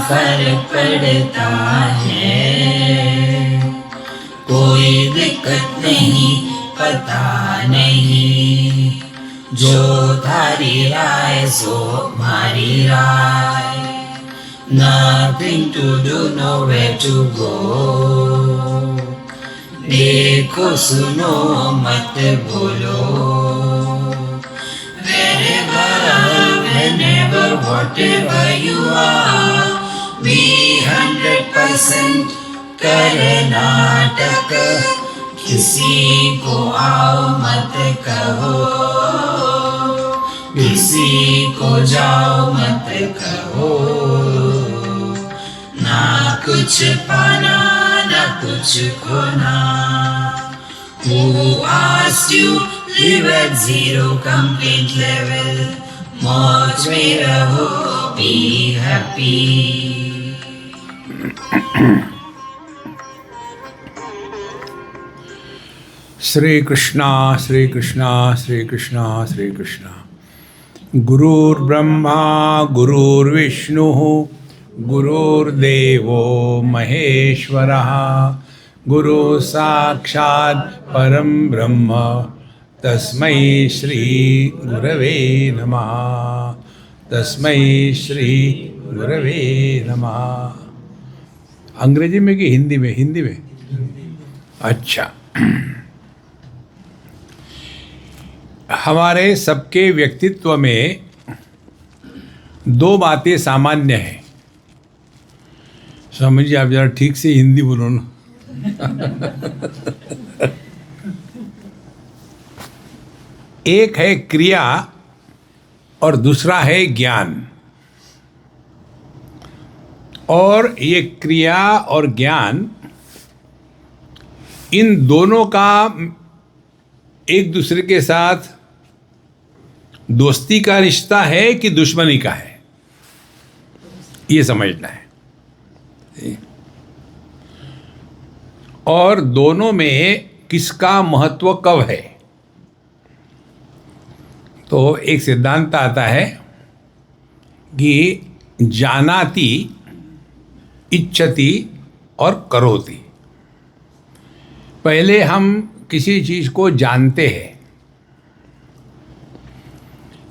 फर्क पड़ता है, कोई दिक्कत नहीं, पता नहीं, जो थारी राय सो मारी राय, nothing to do, nowhere to go, देखो सुनो मत बोलो, whenever, whatever you are, be 100% Karnataka, किसी को आओ मत कहो, किसी को जाओ मत कहो, ना कुछ पाना ना कुछ खोना, who asked you live at zero complete level, मौज में रहो, be happy. श्री कृष्णा श्री कृष्णा श्री कृष्णा श्री कृष्णा. गुरुर्ब्रह्मा गुरुर्विष्णु गुरुर्देवो महेश्वरः, गुरु साक्षात् परं ब्रह्म, तस्मै श्री गुरवे नमः, तस्मै श्री गुरवे नमः. अंग्रेजी में कि हिंदी में? हिंदी में. अच्छा. हमारे सबके व्यक्तित्व में दो बातें सामान्य हैं. समझिए, आप जरा ठीक से हिंदी बोलो ना. एक है क्रिया और दूसरा है ज्ञान. और ये क्रिया और ज्ञान, इन दोनों का एक दूसरे के साथ दोस्ती का रिश्ता है कि दुश्मनी का है, ये समझना है. और दोनों में किसका महत्व कब है. तो एक सिद्धांत आता है कि जानाति, इच्छति और करोति. पहले हम किसी चीज को जानते हैं,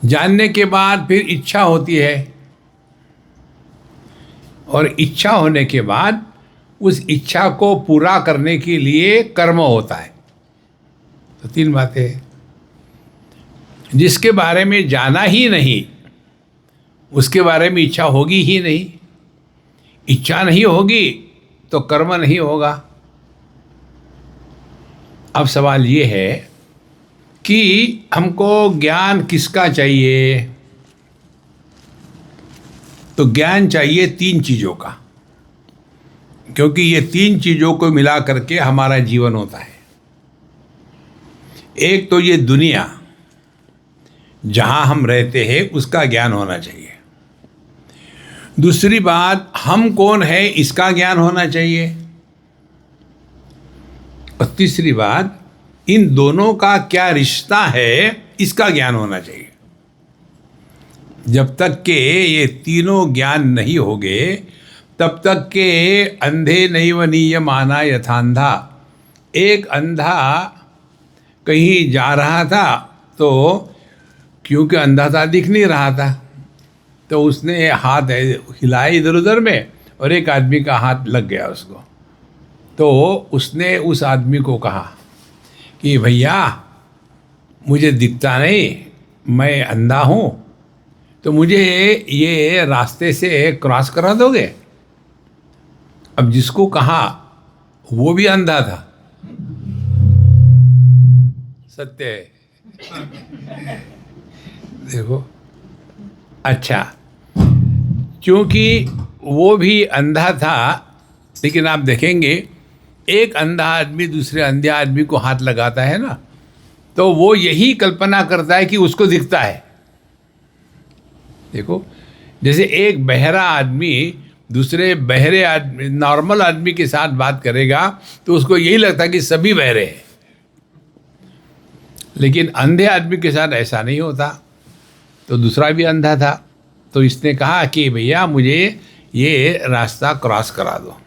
जानने के बाद फिर इच्छा होती है, और इच्छा होने के बाद उस इच्छा को पूरा करने के लिए कर्म होता है. तो तीन बातें हैं. जिसके बारे में जाना ही नहीं, उसके बारे में इच्छा होगी ही नहीं. इच्छा नहीं होगी तो कर्म नहीं होगा. अब सवाल ये है कि हमको ज्ञान किसका चाहिए. तो ज्ञान चाहिए तीन चीज़ों का, क्योंकि ये तीन चीज़ों को मिला करके हमारा जीवन होता है. एक तो ये दुनिया जहाँ हम रहते हैं उसका ज्ञान होना चाहिए. दूसरी बात, हम कौन है इसका ज्ञान होना चाहिए. और तीसरी बात, इन दोनों का क्या रिश्ता है इसका ज्ञान होना चाहिए. जब तक के ये तीनों ज्ञान नहीं होंगे तब तक के अंधे नैव नीयमाना यथांधा. एक अंधा कहीं जा रहा था, तो क्योंकि अंधा था दिख नहीं रहा था, तो उसने हाथ हिलाया इधर उधर में, और एक आदमी का हाथ लग गया उसको. तो उसने उस आदमी को कहा कि भैया मुझे दिखता नहीं, मैं अंधा हूँ, तो मुझे ये रास्ते से क्रॉस करा दोगे. अब जिसको कहा वो भी अंधा था. सत्य है. देखो. अच्छा, क्योंकि वो भी अंधा था, लेकिन आप देखेंगे एक अंधा आदमी दूसरे अंधे आदमी को हाथ लगाता है ना, तो वो यही कल्पना करता है कि उसको दिखता है. देखो, जैसे एक बहरा आदमी दूसरे बहरे आदमी, नॉर्मल आदमी के साथ बात करेगा तो उसको यही लगता है कि सभी बहरे हैं, लेकिन अंधे आदमी के साथ ऐसा नहीं होता. तो दूसरा भी अंधा था, तो इसने कहा कि भैया मुझे ये रास्ता क्रॉस करा दो।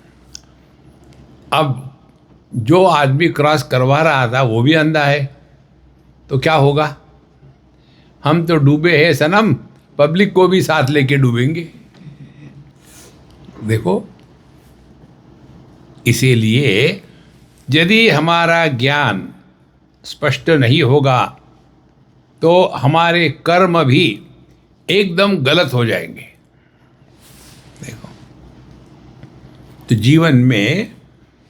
अब जो आदमी क्रॉस करवा रहा था वो भी अंधा है, तो क्या होगा? हम तो डूबे हैं सनम, पब्लिक को भी साथ लेके डूबेंगे। देखो, इसीलिए यदि हमारा ज्ञान स्पष्ट नहीं होगा तो हमारे कर्म भी एकदम गलत हो जाएंगे। देखो, तो जीवन में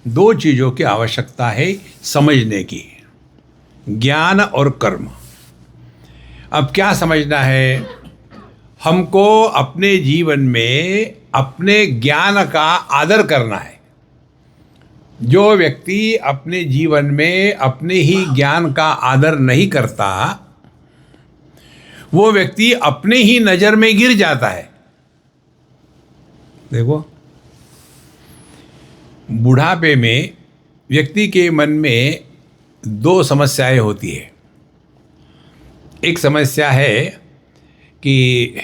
दो चीज़ों की आवश्यकता है समझने की, ज्ञान और कर्म। अब क्या समझना है? हमको अपने जीवन में अपने ज्ञान का आदर करना है। जो व्यक्ति अपने जीवन में अपने ही ज्ञान का आदर नहीं करता, वो व्यक्ति अपने ही नज़र में गिर जाता है। देखो, बुढ़ापे में व्यक्ति के मन में दो समस्याएं होती है। एक समस्या है कि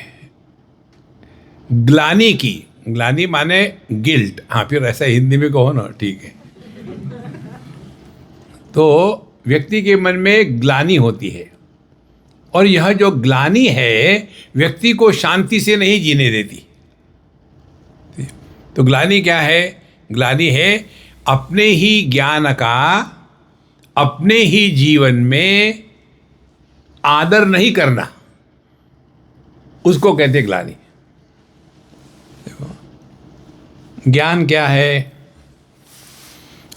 ग्लानि की, ग्लानि माने गिल्ट, हाँ फिर ऐसा हिंदी में कहो ना, ठीक है। तो व्यक्ति के मन में ग्लानि होती है, और यह जो ग्लानि है व्यक्ति को शांति से नहीं जीने देती। तो ग्लानि क्या है? ग्लानि है अपने ही ज्ञान का अपने ही जीवन में आदर नहीं करना, उसको कहते ग्लानि। ज्ञान क्या है?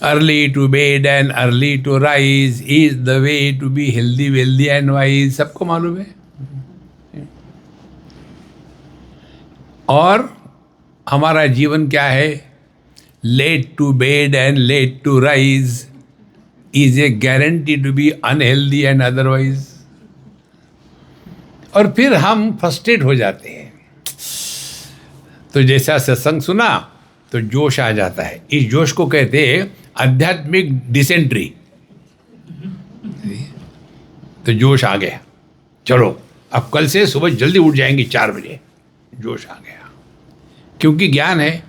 Early to bed and early to rise is the way to be healthy wealthy and wise, सबको मालूम है। और हमारा जीवन क्या है? Late to bed and late to rise is a guarantee to be unhealthy and otherwise. और फिर हम फ्रस्ट्रेट हो जाते हैं। तो जैसा सत्संग सुना तो जोश आ जाता है, इस जोश को कहते हैं आध्यात्मिक डिसेंट्री। तो जोश आ गया, चलो अब कल से सुबह जल्दी उठ जाएंगे 4 बजे, जोश आ गया क्योंकि ज्ञान है।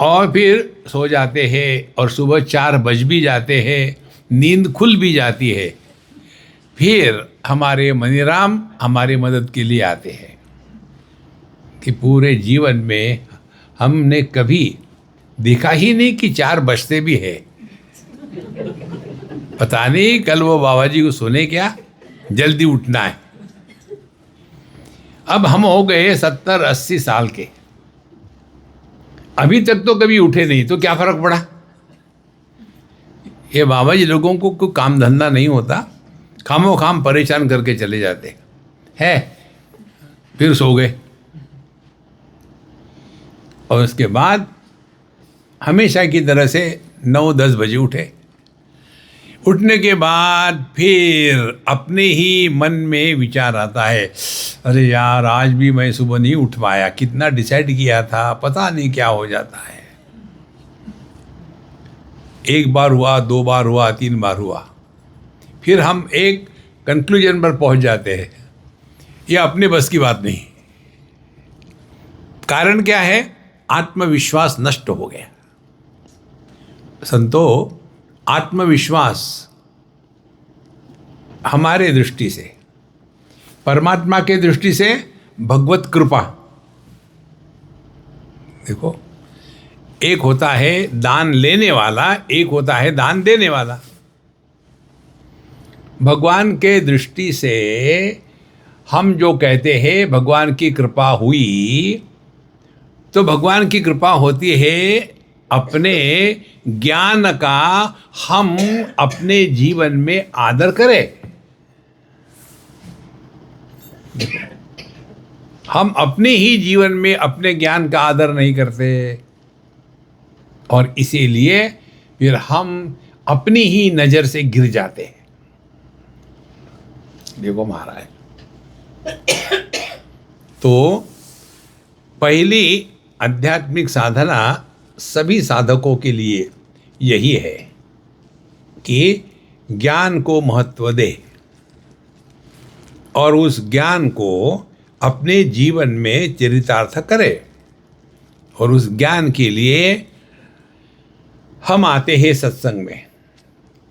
और फिर सो जाते हैं और सुबह 4 बज भी जाते हैं, नींद खुल भी जाती है। फिर हमारे मनीराम हमारी मदद के लिए आते हैं कि पूरे जीवन में हमने कभी देखा ही नहीं कि 4 बजते भी है। पता नहीं कल वो बाबा जी को सुने क्या, जल्दी उठना है। अब हम हो गए 70-80 साल के, अभी तक तो कभी उठे नहीं, तो क्या फर्क पड़ा? ये बाबा जी लोगों को कोई काम धंधा नहीं होता, खामो खाम परेशान करके चले जाते हैं, फिर सो गए। और उसके बाद हमेशा की तरह से 9-10 बजे उठे। उठने के बाद फिर अपने ही मन में विचार आता है, अरे यार आज भी मैं सुबह नहीं उठ पाया, कितना डिसाइड किया था, पता नहीं क्या हो जाता है। 1 बार हुआ, 2 बार हुआ, 3 बार हुआ, फिर हम एक कंक्लूजन पर पहुंच जाते हैं, ये अपने बस की बात नहीं। कारण क्या है? आत्मविश्वास नष्ट हो गया। संतो, आत्मविश्वास हमारे दृष्टि से, परमात्मा के दृष्टि से भगवत कृपा। देखो, एक होता है दान लेने वाला, एक होता है दान देने वाला। भगवान के दृष्टि से हम जो कहते हैं भगवान की कृपा हुई, तो भगवान की कृपा होती है अपने ज्ञान का हम अपने जीवन में आदर करें। हम अपने ही जीवन में अपने ज्ञान का आदर नहीं करते, और इसीलिए फिर हम अपनी ही नज़र से गिर जाते हैं। देखो महाराज, तो पहली आध्यात्मिक साधना सभी साधकों के लिए यही है कि ज्ञान को महत्व दे और उस ज्ञान को अपने जीवन में चरितार्थ करे। और उस ज्ञान के लिए हम आते हैं सत्संग में।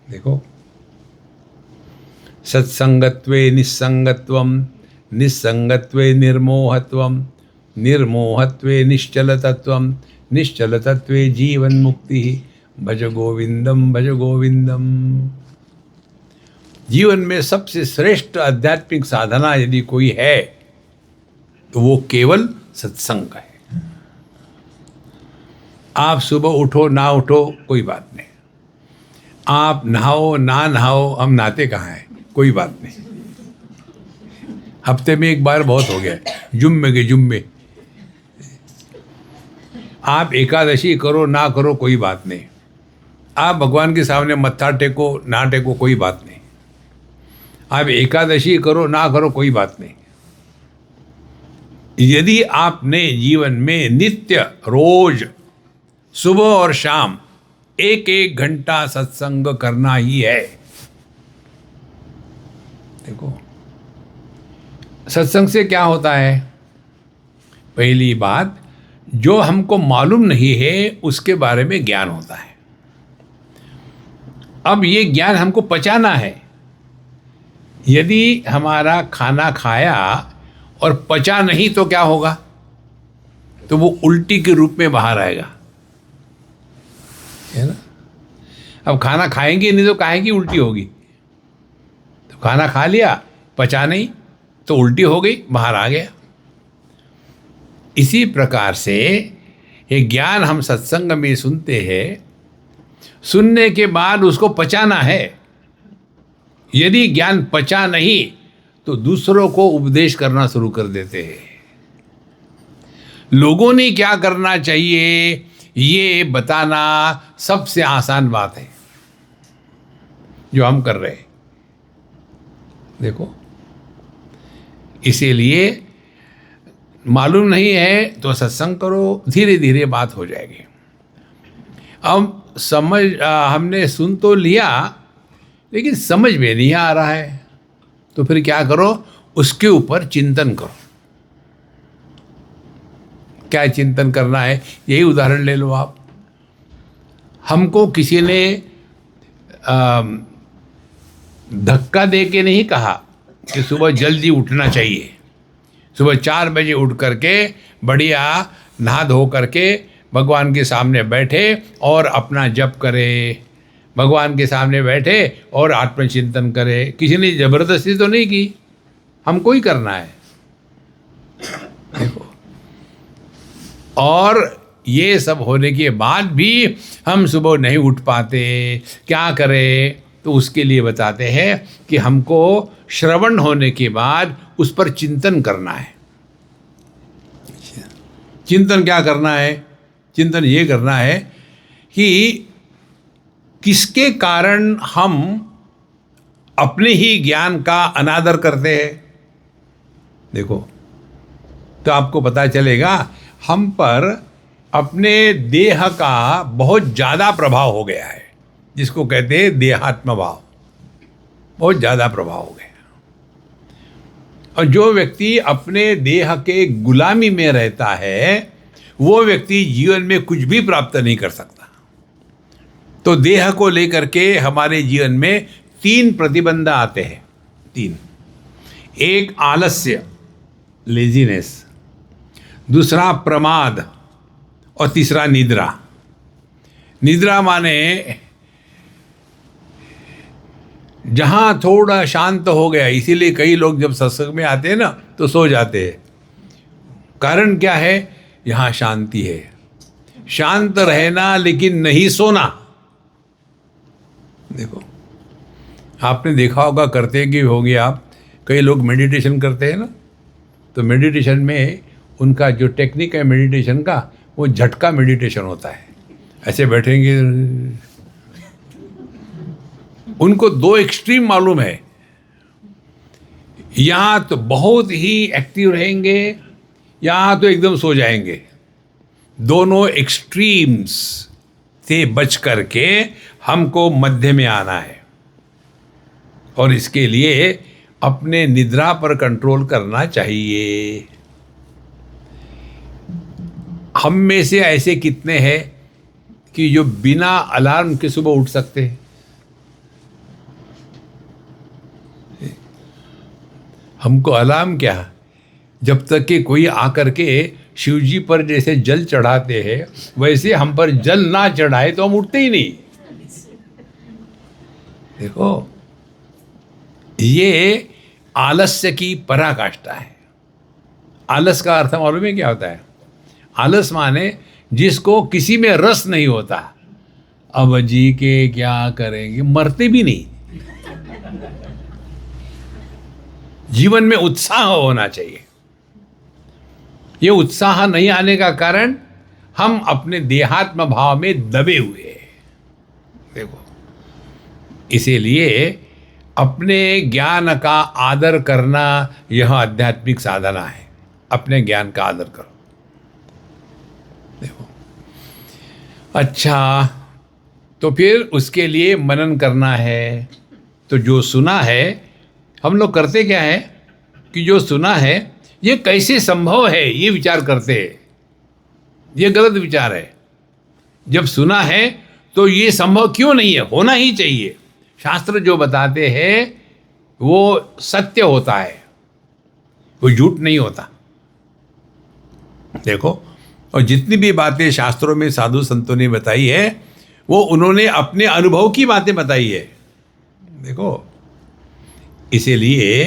देखो, सत्संगत्वे निस्संगत्वम, निस्संगत्वे निर्मोहत्वम, निर्मोहत्वे निश्चलतत्वम, निश्चलतत्वे जीवन मुक्ति। भज गोविंदम भज गोविंदम। जीवन में सबसे श्रेष्ठ आध्यात्मिक साधना यदि कोई है तो वो केवल सत्संग है। आप सुबह उठो ना उठो कोई बात नहीं, आप नहाओ ना नहाओ, हम नहाते कहाँ हैं, कोई बात नहीं, हफ्ते में एक बार बहुत हो गया, जुम्मे के जुम्मे। आप एकादशी करो ना करो कोई बात नहीं, आप भगवान के सामने मत्था टेको ना टेको कोई बात नहीं, आप एकादशी करो ना करो कोई बात नहीं। यदि आपने जीवन में नित्य रोज सुबह और शाम 1-1 घंटा सत्संग करना ही है। देखो, सत्संग से क्या होता है? पहली बात, जो हमको मालूम नहीं है उसके बारे में ज्ञान होता है। अब ये ज्ञान हमको पचाना है। यदि हमारा खाना खाया और पचा नहीं तो क्या होगा? तो वो उल्टी के रूप में बाहर आएगा, है ना। अब खाना खाएंगे नहीं तो काहेंगी उल्टी होगी। तो खाना खा लिया, पचा नहीं तो उल्टी हो गई, बाहर आ गया। इसी प्रकार से ये ज्ञान हम सत्संग में सुनते हैं, सुनने के बाद उसको पचाना है। यदि ज्ञान पचा नहीं तो दूसरों को उपदेश करना शुरू कर देते हैं। लोगों ने क्या करना चाहिए ये बताना सबसे आसान बात है, जो हम कर रहे हैं। देखो, इसीलिए मालूम नहीं है तो सत्संग करो, धीरे धीरे बात हो जाएगी। अब हमने सुन तो लिया लेकिन समझ में नहीं आ रहा है, तो फिर क्या करो, उसके ऊपर चिंतन करो। क्या चिंतन करना है? यही उदाहरण ले लो आप। हमको किसी ने धक्का दे के नहीं कहा कि सुबह जल्दी उठना चाहिए। सुबह 4 बजे उठ करके बढ़िया नहा धो करके भगवान के सामने बैठे और अपना जप करे, भगवान के सामने बैठे और आत्मचिंतन करे। किसी ने जबरदस्ती तो नहीं की, हमको ही करना है। देखो, और ये सब होने के बाद भी हम सुबह नहीं उठ पाते, क्या करें? तो उसके लिए बताते हैं कि हमको श्रवण होने के बाद उस पर चिंतन करना है। चिंतन क्या करना है? चिंतन ये करना है कि किसके कारण हम अपने ही ज्ञान का अनादर करते हैं। देखो, तो आपको पता चलेगा हम पर अपने देह का बहुत ज़्यादा प्रभाव हो गया है, जिसको कहते हैं देहात्म भाव। बहुत ज़्यादा प्रभाव हो गया। और जो व्यक्ति अपने देह के गुलामी में रहता है वो व्यक्ति जीवन में कुछ भी प्राप्त नहीं कर सकता। तो देह को लेकर के हमारे जीवन में 3 प्रतिबंध आते हैं। 3, एक आलस्य, लेजीनेस, दूसरा प्रमाद और तीसरा निद्रा। निद्रा माने जहां थोड़ा शांत हो गया। इसीलिए कई लोग जब सत्संग में आते हैं ना तो सो जाते हैं। कारण क्या है? यहां शांति है। शांत रहना लेकिन नहीं सोना। देखो, आपने देखा होगा, करते कि होंगे आप, कई लोग मेडिटेशन करते हैं ना, तो मेडिटेशन में उनका जो टेक्निक है मेडिटेशन का, वो झटका मेडिटेशन होता है। ऐसे बैठेंगे, उनको 2 एक्सट्रीम मालूम है। यहाँ तो बहुत ही एक्टिव रहेंगे, यहाँ तो एकदम सो जाएंगे। दोनों एक्सट्रीम्स से बच करके हमको मध्य में आना है। और इसके लिए अपने निद्रा पर कंट्रोल करना चाहिए। हम में से ऐसे कितने हैं कि जो बिना अलार्म के सुबह उठ सकते हैं? हमको अलार्म क्या, जब तक कि कोई आकर के शिव जी पर जैसे जल चढ़ाते हैं वैसे हम पर जल ना चढ़ाए तो हम उठते ही नहीं। देखो, ये आलस्य की पराकाष्ठा है। आलस का अर्थ मालूम है क्या होता है? आलस माने जिसको किसी में रस नहीं होता। अब जी के क्या करेंगे, मरते भी नहीं। जीवन में उत्साह होना चाहिए। ये उत्साह नहीं आने का कारण हम अपने देहात्म भाव में दबे हुए हैं। देखो, इसीलिए अपने ज्ञान का आदर करना यह आध्यात्मिक साधना है। अपने ज्ञान का आदर करो। देखो, अच्छा, तो फिर उसके लिए मनन करना है। तो जो सुना है, हम लोग करते क्या है कि जो सुना है ये कैसे संभव है ये विचार करते हैं। ये गलत विचार है। जब सुना है तो ये संभव क्यों नहीं है, होना ही चाहिए। शास्त्र जो बताते हैं वो सत्य होता है, वो झूठ नहीं होता। देखो, और जितनी भी बातें शास्त्रों में साधु संतों ने बताई है वो उन्होंने अपने अनुभव की बातें बताई है। देखो, इसीलिए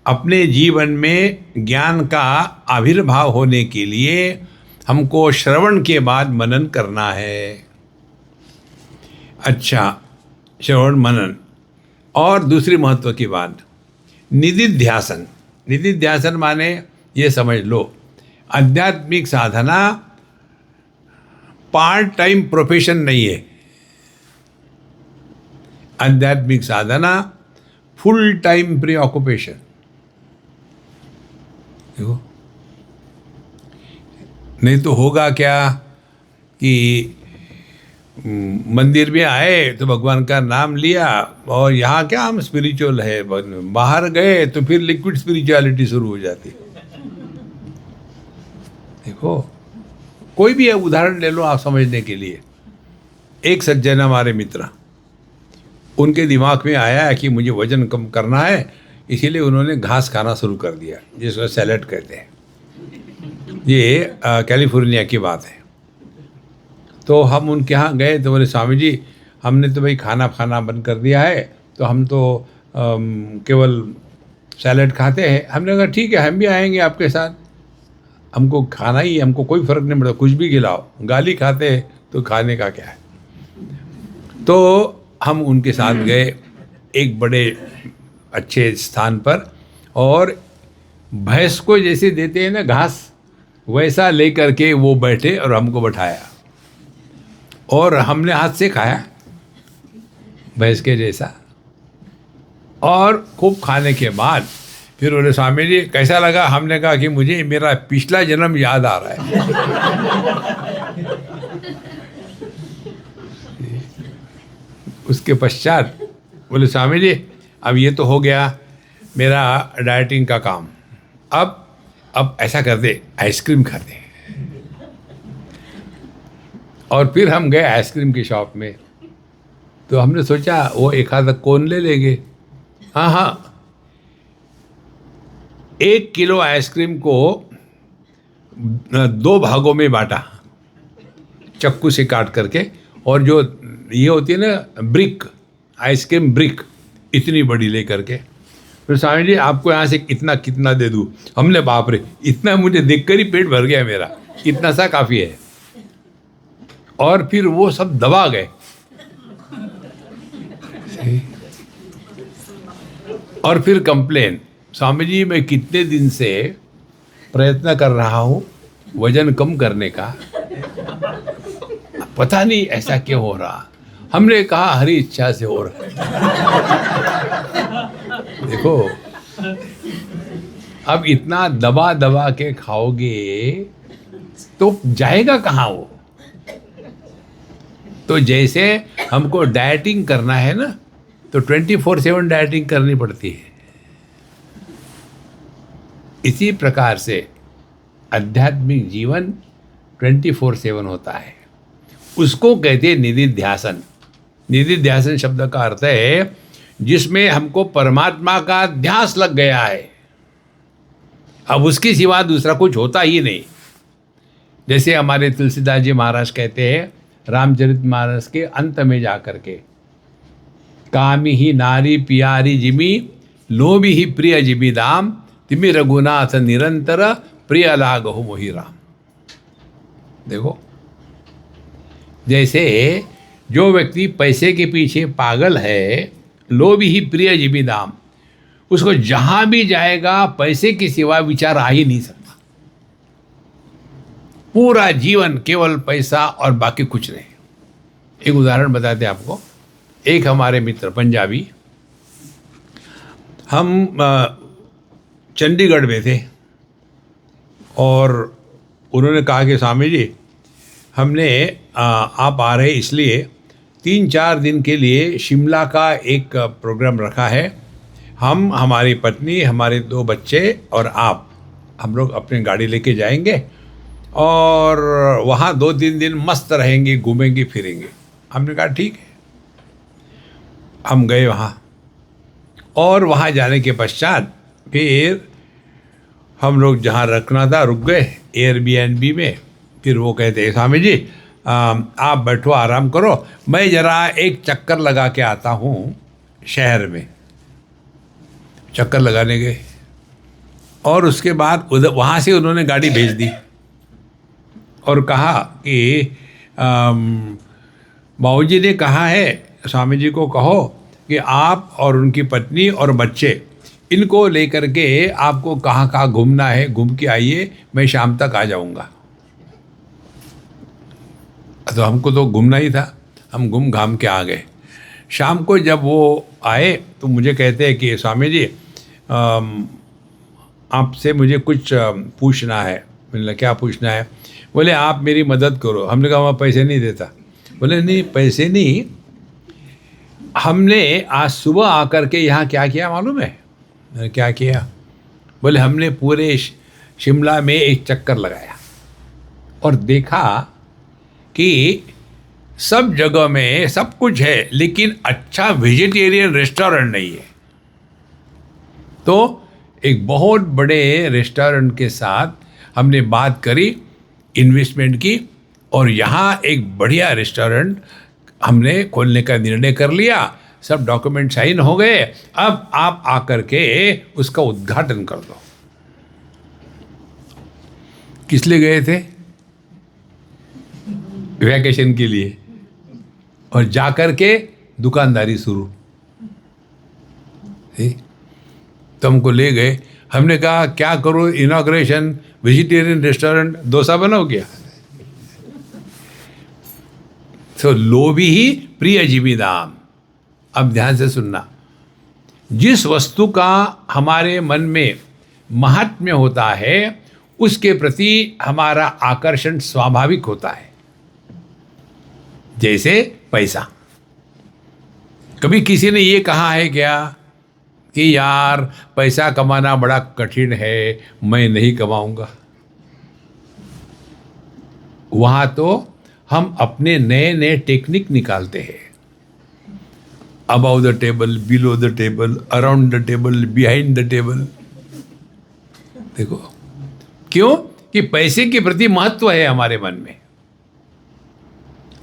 अपने जीवन में ज्ञान का आविर्भाव होने के लिए हमको श्रवण के बाद मनन करना है। अच्छा, श्रवण मनन। और दूसरी महत्व की बात, निधिध्यासन। निधिध्यासन माने ये समझ लो, आध्यात्मिक साधना पार्ट टाइम प्रोफेशन नहीं है। आध्यात्मिक साधना फुल टाइम प्रीऑक्युपेशन। देखो, नहीं तो होगा क्या कि मंदिर में आए तो भगवान का नाम लिया और यहाँ क्या हम स्पिरिचुअल है, बाहर गए तो फिर लिक्विड स्पिरिचुअलिटी शुरू हो जाती। देखो, कोई भी उदाहरण ले लो आप समझने के लिए। एक सज्जन हमारे मित्र, उनके दिमाग में आया कि मुझे वजन कम करना है, इसीलिए उन्होंने घास खाना शुरू कर दिया जिसको सैलेड कहते हैं। ये कैलिफोर्निया की बात है। तो हम उनके यहाँ गए तो बोले, स्वामी जी हमने तो भाई खाना खाना बंद कर दिया है, तो हम तो केवल सैलेड खाते हैं। हमने कहा ठीक है, हम भी आएंगे आपके साथ, हमको खाना ही, हमको कोई फ़र्क नहीं पड़ता, कुछ भी खिलाओ, गाली खाते हैं तो खाने का क्या है। तो हम उनके साथ गए एक बड़े अच्छे स्थान पर, और भैंस को जैसे देते हैं ना घास, वैसा लेकर के वो बैठे और हमको बैठाया और हमने हाथ से खाया भैंस के जैसा। और खूब खाने के बाद फिर बोले, स्वामी जी कैसा लगा? हमने कहा कि मुझे मेरा पिछला जन्म याद आ रहा है। उसके पश्चात बोले, स्वामी जी अब ये तो हो गया मेरा डाइटिंग का काम, अब ऐसा करते आइसक्रीम खाते। और फिर हम गए आइसक्रीम की शॉप में, तो हमने सोचा वो एक आधा कोन ले लेंगे। हाँ, 1 किलो आइसक्रीम को 2 भागों में बांटा चक्कू से काट करके, और जो ये होती है ना ब्रिक, आइसक्रीम ब्रिक इतनी बड़ी ले करके, फिर स्वामी जी आपको यहाँ से इतना कितना दे दूँ? हमने बाप रे, इतना मुझे देखकर ही पेट भर गया मेरा, इतना सा काफ़ी है। और फिर वो सब दबा गए। और फिर कंप्लेन, स्वामी जी मैं कितने दिन से प्रयत्न कर रहा हूँ वजन कम करने का, पता नहीं ऐसा क्यों हो रहा। हमने कहा हरी इच्छा से हो रहा है। देखो, अब इतना दबा दबा के खाओगे तो जाएगा कहाँ वो। तो जैसे हमको डाइटिंग करना है ना, तो 24/7 डाइटिंग करनी पड़ती है। इसी प्रकार से आध्यात्मिक जीवन 24/7 होता है, उसको कहते हैं निधिध्यासन। निधिध्यासन शब्द का अर्थ है जिसमें हमको परमात्मा का ध्यास लग गया है, अब उसके सिवा दूसरा कुछ होता ही नहीं। जैसे हमारे तुलसीदास जी महाराज कहते हैं रामचरितमानस के अंत में जाकर के, कामी ही नारी पियारी जिमी लोभी ही प्रिय जिमी दाम, तिमि रघुनाथ निरंतर प्रिय लागहु मोहि राम। देखो, जैसे जो व्यक्ति पैसे के पीछे पागल है, लोभी ही प्रिय जिमी दाम, उसको जहां भी जाएगा पैसे के सिवा विचार आ ही नहीं सकता। पूरा जीवन केवल पैसा और बाकी कुछ नहीं। एक उदाहरण बताते हैं आपको। एक हमारे मित्र पंजाबी, हम चंडीगढ़ में थे और उन्होंने कहा कि स्वामी जी हमने आप आ रहे इसलिए 3-4 दिन के लिए शिमला का एक प्रोग्राम रखा है। हम, हमारी पत्नी, हमारे 2 बच्चे और आप, हम लोग अपनी गाड़ी लेके जाएंगे और वहाँ 2-3 दिन मस्त रहेंगे, घूमेंगे फिरेंगे। हमने कहा ठीक है। हम गए वहाँ और वहाँ जाने के पश्चात फिर हम लोग जहाँ रुकना था रुक गए एयरबीएनबी में। फिर वो कहते हैं स्वामी जी आप बैठो आराम करो, मैं ज़रा एक चक्कर लगा के आता हूँ शहर में। चक्कर लगाने गए और उसके बाद उधर वहाँ से उन्होंने गाड़ी भेज दी और कहा कि बाबूजी ने कहा है स्वामी जी को कहो कि आप और उनकी पत्नी और बच्चे इनको लेकर के आपको कहाँ कहाँ घूमना है घूम के आइए, मैं शाम तक आ जाऊँगा। तो हमको तो घूमना ही था, हम घूम घाम के आ गए। शाम को जब वो आए तो मुझे कहते हैं कि स्वामी जी आपसे मुझे कुछ पूछना है। मैंने क्या पूछना है? बोले आप मेरी मदद करो। हमने कहा मैं पैसे नहीं देता। बोले नहीं पैसे नहीं, हमने आज सुबह आकर के यहाँ क्या किया मालूम है? मैंने क्या किया? बोले हमने पूरे शिमला में एक चक्कर लगाया और देखा कि सब जगह में सब कुछ है लेकिन अच्छा वेजिटेरियन रेस्टोरेंट नहीं है। तो एक बहुत बड़े रेस्टोरेंट के साथ हमने बात करी, इन्वेस्टमेंट की और यहाँ एक बढ़िया रेस्टोरेंट हमने खोलने का निर्णय कर लिया। सब डॉक्यूमेंट साइन हो गए, अब आप आकर के उसका उद्घाटन कर दो। किस लिए गए थे? वैकेशन के लिए। और जाकर के दुकानदारी शुरू। तो हमको ले गए, हमने कहा क्या करो, इनॉग्रेशन वेजिटेरियन रेस्टोरेंट, डोसा बनाओ क्या? तो लोभी ही प्रिय जीवी दाम। अब ध्यान से सुनना, जिस वस्तु का हमारे मन में महात्म्य होता है उसके प्रति हमारा आकर्षण स्वाभाविक होता है। जैसे पैसा। कभी किसी ने ये कहा है क्या कि यार पैसा कमाना बड़ा कठिन है, मैं नहीं कमाऊंगा? वहाँ तो हम अपने नए नए टेक्निक निकालते हैं। About the table, below the table, around the table, behind the table. देखो क्यों? कि पैसे के प्रति महत्व है हमारे मन में।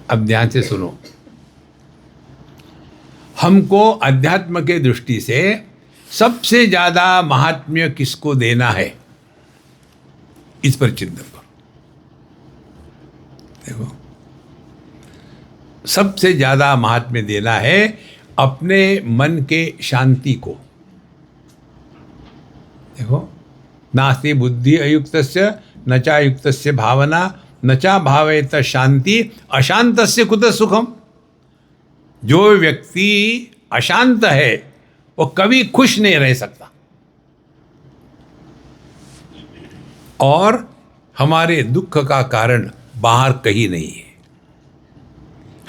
अब ध्यान से सुनो, हमको अध्यात्म के दृष्टि से सबसे ज्यादा महात्म्य किसको देना है, इस पर चिंतन करो। देखो, सबसे ज्यादा महात्म्य देना है अपने मन के शांति को। देखो, नास्ति बुद्धि अयुक्तस्य न चा युक्तस्य भावना न चा भावेत शांति अशांतस्य कुतः सुखम। जो व्यक्ति अशांत है वो कभी खुश नहीं रह सकता। और हमारे दुख का कारण बाहर कहीं नहीं है।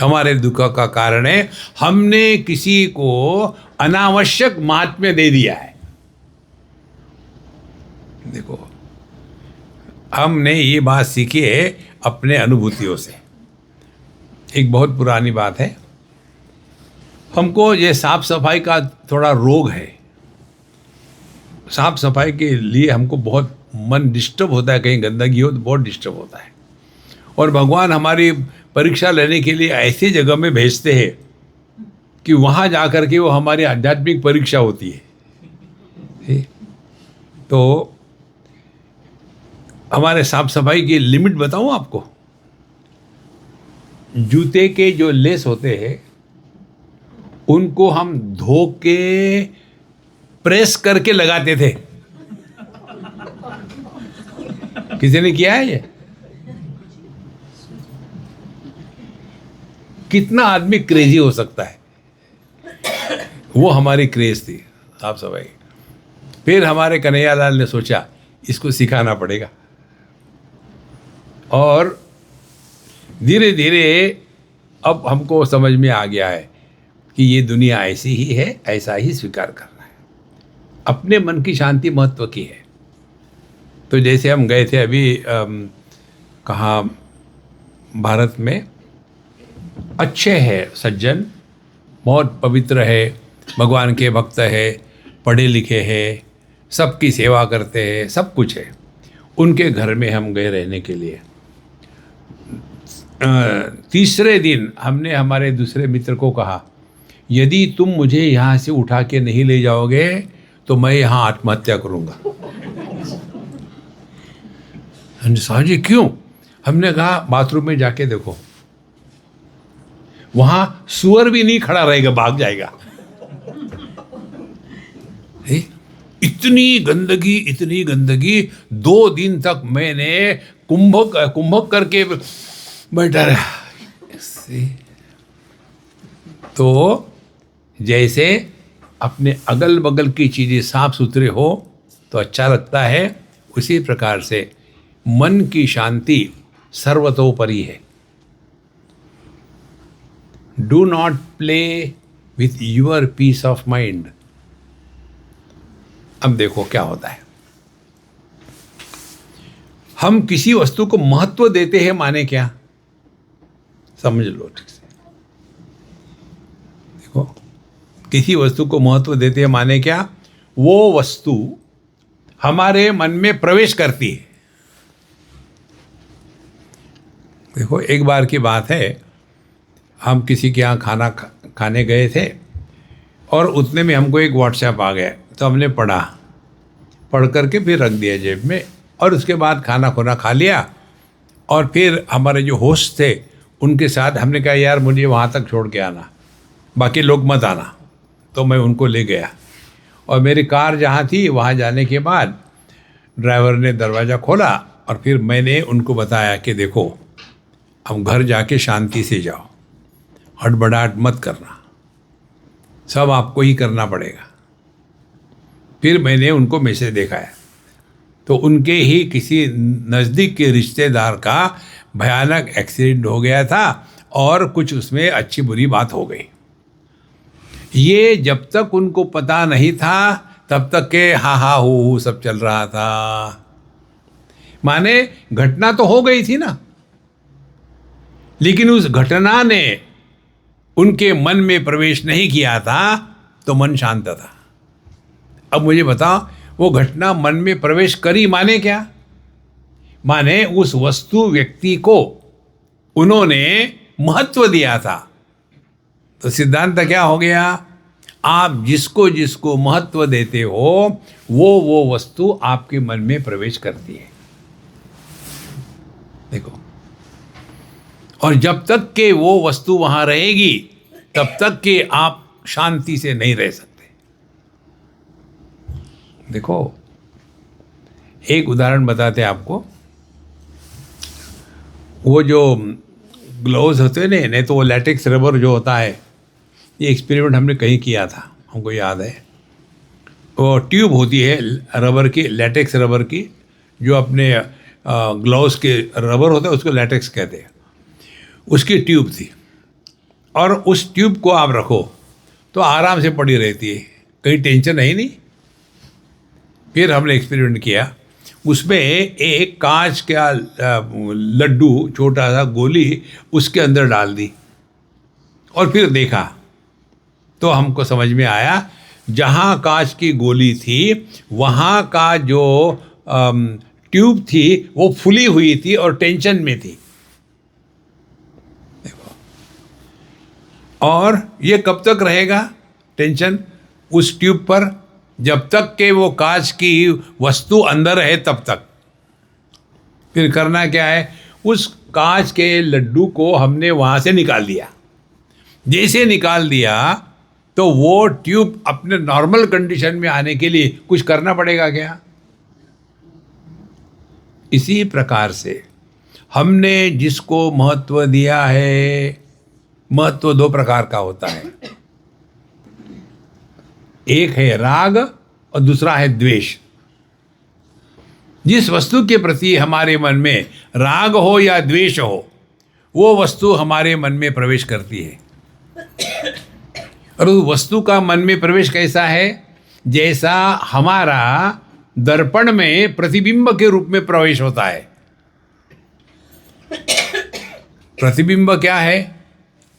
हमारे दुख का कारण है हमने किसी को अनावश्यक महात्म्य दे दिया है। देखो, हमने ये बात सीखी है अपने अनुभूतियों से। एक बहुत पुरानी बात है, हमको ये साफ सफाई का थोड़ा रोग है। साफ सफाई के लिए हमको बहुत मन डिस्टर्ब होता है, कहीं गंदगी हो तो बहुत डिस्टर्ब होता है। और भगवान हमारी परीक्षा लेने के लिए ऐसी जगह में भेजते हैं कि वहाँ जा कर के वो हमारी आध्यात्मिक परीक्षा होती है। तो हमारे साफ सफाई की लिमिट बताऊँ आपको। जूते के जो लेस होते हैं उनको हम धो के प्रेस करके लगाते थे। किसी ने किया है ये? कितना आदमी क्रेजी हो सकता है। वो हमारी क्रेज थी साफ सफाई। फिर हमारे कन्हैयालाल ने सोचा इसको सिखाना पड़ेगा, और धीरे धीरे अब हमको समझ में आ गया है कि ये दुनिया ऐसी ही है, ऐसा ही स्वीकार करना है। अपने मन की शांति महत्व की है। तो जैसे हम गए थे अभी कहाँ, भारत में, अच्छे हैं सज्जन, बहुत पवित्र है, भगवान के भक्त है, पढ़े लिखे हैं, सबकी सेवा करते हैं, सब कुछ है। उनके घर में हम गए रहने के लिए। तीसरे दिन हमने हमारे दूसरे मित्र को कहा, यदि तुम मुझे यहाँ से उठा के नहीं ले जाओगे तो मैं यहाँ आत्महत्या करूँगा। साहब जी क्यों? हमने कहा बाथरूम में जाके देखो, वहां सुअर भी नहीं खड़ा रहेगा, भाग जाएगा। इतनी गंदगी, इतनी गंदगी। 2 दिन तक मैंने कुंभक करके बैठा रहा। तो जैसे अपने अगल बगल की चीज़ें साफ सुथरे हो तो अच्छा लगता है, उसी प्रकार से मन की शांति सर्वतोपरि है। Do not play with your peace of mind. अब देखो क्या होता है, हम किसी वस्तु को महत्व देते हैं, माने क्या? समझ लो ठीक से। देखो, किसी वस्तु को महत्व देते हैं माने क्या? वो वस्तु हमारे मन में प्रवेश करती है। देखो, एक बार की बात है, हम किसी के यहाँ खाना खाने गए थे और उतने में हमको एक व्हाट्सएप आ गया। तो हमने पढ़ करके फिर रख दिया जेब में, और उसके बाद खाना खुना खा लिया। और फिर हमारे जो होस्ट थे उनके साथ हमने कहा, यार मुझे वहाँ तक छोड़ के आना, बाकी लोग मत आना। तो मैं उनको ले गया, और मेरी कार जहाँ थी वहाँ जाने के बाद ड्राइवर ने दरवाज़ा खोला, और फिर मैंने उनको बताया कि देखो, अब घर जाके शांति से जाओ, हड़बड़ाहट मत करना, सब आपको ही करना पड़ेगा। फिर मैंने उनको मैसेज दिखाया, तो उनके ही किसी नज़दीक के रिश्तेदार का भयानक एक्सीडेंट हो गया था, और कुछ उसमें अच्छी बुरी बात हो गई। ये जब तक उनको पता नहीं था तब तक के हा हा हू सब चल रहा था। माने घटना तो हो गई थी ना, लेकिन उस घटना ने उनके मन में प्रवेश नहीं किया था, तो मन शांत था। अब मुझे बताओ, वो घटना मन में प्रवेश करी माने क्या? माने उस वस्तु व्यक्ति को उन्होंने महत्व दिया था। तो सिद्धांत क्या हो गया? आप जिसको जिसको महत्व देते हो वो वस्तु आपके मन में प्रवेश करती है। देखो, और जब तक के वो वस्तु वहां रहेगी तब तक के आप शांति से नहीं रह सकते। देखो, एक उदाहरण बताते हैं आपको। वो जो ग्लोव्स होते हैं नहीं तो वो लैटेक्स रबर जो होता है, ये एक्सपेरिमेंट हमने कहीं किया था, हमको याद है। वो ट्यूब होती है रबर की, लैटेक्स रबर की, जो अपने ग्लोव्स के रबर होता है उसको लैटेक्स कहते हैं। उसकी ट्यूब थी, और उस ट्यूब को आप रखो तो आराम से पड़ी रहती है, कहीं टेंशन है ही नहीं। फिर हमने एक्सपेरिमेंट किया उसमें एक कांच का लड्डू, छोटा सा गोली उसके अंदर डाल दी और फिर देखा तो हमको समझ में आया जहाँ कांच की गोली थी वहाँ का जो ट्यूब थी वो फुली हुई थी और टेंशन में थी। देखो, और ये कब तक रहेगा टेंशन उस ट्यूब पर? जब तक के वो कांच की वस्तु अंदर है तब तक। फिर करना क्या है, उस कांच के लड्डू को हमने वहाँ से निकाल दिया। जैसे निकाल दिया तो वो ट्यूब अपने नॉर्मल कंडीशन में आने के लिए कुछ करना पड़ेगा क्या? इसी प्रकार से हमने जिसको महत्व दिया है, महत्व दो प्रकार का होता है, एक है राग और दूसरा है द्वेष। जिस वस्तु के प्रति हमारे मन में राग हो या द्वेष हो, वो वस्तु हमारे मन में प्रवेश करती है। और उस वस्तु का मन में प्रवेश कैसा है? जैसा हमारा दर्पण में प्रतिबिंब के रूप में प्रवेश होता है। प्रतिबिंब क्या है?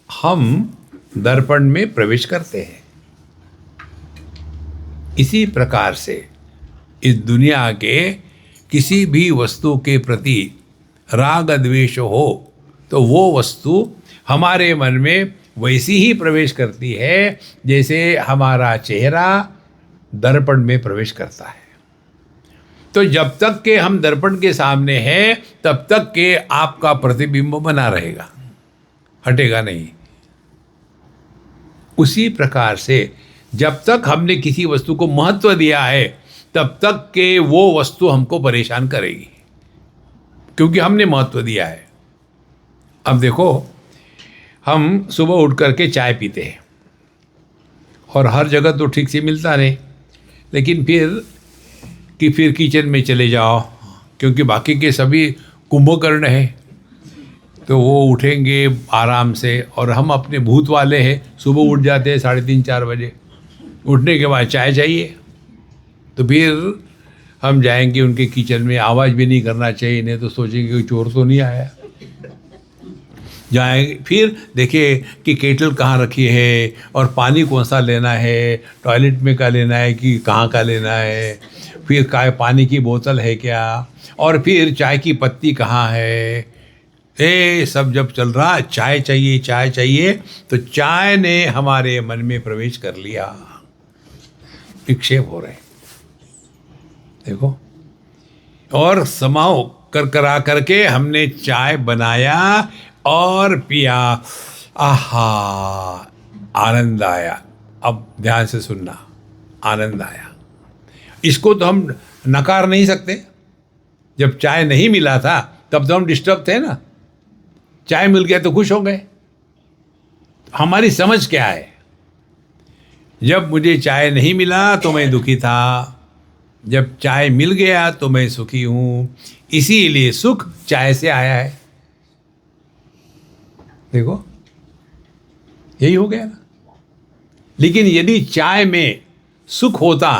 हम दर्पण में प्रवेश करते हैं। इसी प्रकार से इस दुनिया के किसी भी वस्तु के प्रति राग द्वेष हो तो वो वस्तु हमारे मन में वैसी ही प्रवेश करती है जैसे हमारा चेहरा दर्पण में प्रवेश करता है। तो जब तक के हम दर्पण के सामने हैं तब तक के आपका प्रतिबिंब बना रहेगा, हटेगा नहीं। उसी प्रकार से जब तक हमने किसी वस्तु को महत्व दिया है तब तक के वो वस्तु हमको परेशान करेगी, क्योंकि हमने महत्व दिया है। अब देखो, हम सुबह उठ करके चाय पीते हैं और हर जगह तो ठीक से मिलता नहीं, लेकिन फिर किचन में चले जाओ, क्योंकि बाकी के सभी कुंभकर्ण हैं तो वो उठेंगे आराम से, और हम अपने भूत वाले हैं, सुबह उठ जाते हैं 3:30-4 बजे। उठने के बाद चाय चाहिए, तो फिर हम जाएंगे उनके किचन में। आवाज़ भी नहीं करना चाहिए, नहीं तो सोचेंगे कोई चोर तो नहीं आया। जाएंगे, फिर देखिए कि केटल कहाँ रखी है और पानी कौन सा लेना है, टॉयलेट में का लेना है कि कहाँ का लेना है, फिर पानी की बोतल है क्या, और फिर चाय की पत्ती कहाँ है। ये सब जब चल रहा, चाय चाहिए चाय चाहिए, तो चाय ने हमारे मन में प्रवेश कर लिया, विक्षेप हो रहे। देखो, और समाओ करा करके हमने चाय बनाया और पिया। आहा, आनंद आया। अब ध्यान से सुनना, आनंद आया। इसको तो हम नकार नहीं सकते। जब चाय नहीं मिला था तब तो हम डिस्टर्ब थे ना, चाय मिल गया तो खुश हो गए। हमारी समझ क्या है? जब मुझे चाय नहीं मिला तो मैं दुखी था, जब चाय मिल गया तो मैं सुखी हूँ, इसीलिए सुख चाय से आया है। देखो, यही हो गया ना। लेकिन यदि चाय में सुख होता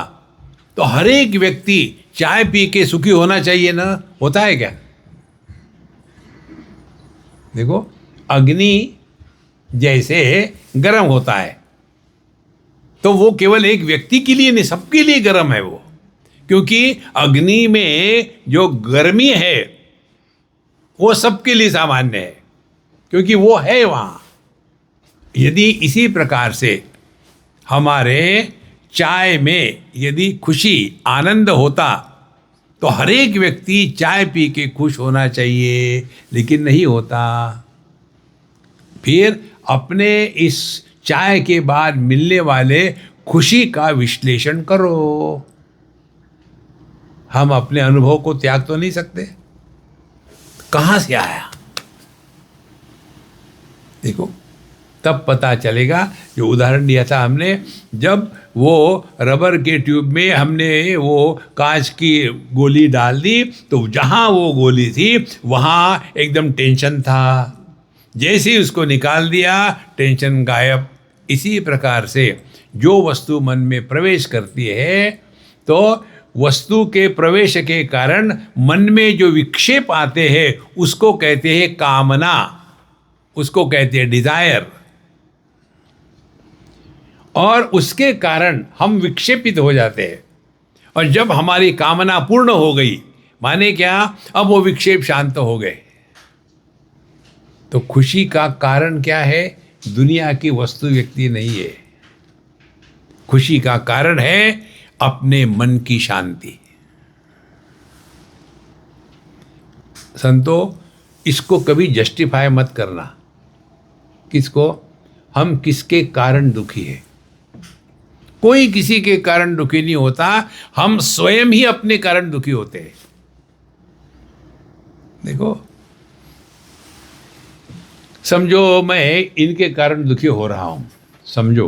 तो हर एक व्यक्ति चाय पी के सुखी होना चाहिए ना, होता है क्या? देखो, अग्नि जैसे गर्म होता है तो वो केवल एक व्यक्ति के लिए नहीं, सबके लिए गर्म है वो, क्योंकि अग्नि में जो गर्मी है वो सबके लिए सामान्य है, क्योंकि वो है वहाँ। यदि इसी प्रकार से हमारे चाय में यदि खुशी आनंद होता तो हर एक व्यक्ति चाय पी के खुश होना चाहिए, लेकिन नहीं होता। फिर अपने इस चाय के बाद मिलने वाले खुशी का विश्लेषण करो। हम अपने अनुभव को त्याग तो नहीं सकते, कहाँ से आया? देखो, तब पता चलेगा। जो उदाहरण दिया था हमने, जब वो रबर के ट्यूब में हमने वो कांच की गोली डाल दी तो जहाँ वो गोली थी वहाँ एकदम टेंशन था, जैसे ही उसको निकाल दिया टेंशन गायब। इसी प्रकार से जो वस्तु मन में प्रवेश करती है तो वस्तु के प्रवेश के कारण मन में जो विक्षेप आते हैं उसको कहते हैं कामना, उसको कहते हैं डिजायर। और उसके कारण हम विक्षेपित हो जाते हैं। और जब हमारी कामना पूर्ण हो गई, माने क्या, अब वो विक्षेप शांत हो गए, तो खुशी का कारण क्या है? दुनिया की वस्तु व्यक्ति नहीं है। खुशी का कारण है अपने मन की शांति। संतो, इसको कभी जस्टिफाई मत करना। किसको? हम किसके कारण दुखी है? कोई किसी के कारण दुखी नहीं होता, हम स्वयं ही अपने कारण दुखी होते हैं। देखो, समझो मैं इनके कारण दुखी हो रहा हूं, समझो,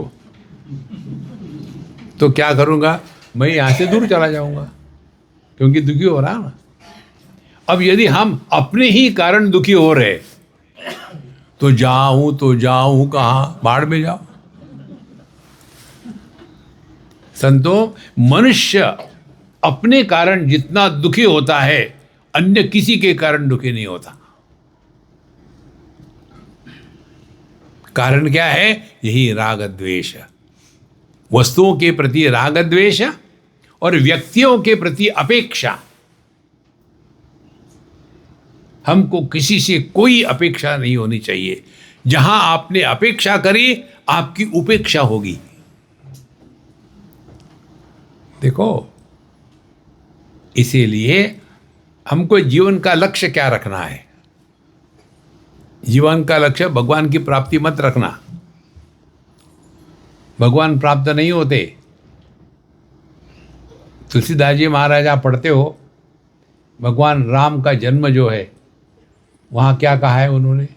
तो क्या करूंगा? मैं यहां से दूर चला जाऊंगा, क्योंकि दुखी हो रहा ना। अब यदि हम अपने ही कारण दुखी हो रहे, तो जाऊं कहां? बाढ़ में जाओ। संतो, मनुष्य अपने कारण जितना दुखी होता है, अन्य किसी के कारण दुखी नहीं होता। कारण क्या है? यही राग द्वेष। वस्तुओं के प्रति राग द्वेष और व्यक्तियों के प्रति अपेक्षा। हमको किसी से कोई अपेक्षा नहीं होनी चाहिए। जहां आपने अपेक्षा करी, आपकी उपेक्षा होगी। देखो, इसीलिए हमको जीवन का लक्ष्य क्या रखना है? जीवन का लक्ष्य भगवान की प्राप्ति मत रखना। भगवान प्राप्त नहीं होते। तुलसीदास जी महाराज आप पढ़ते हो, भगवान राम का जन्म जो है, वहां क्या कहा है उन्होंने?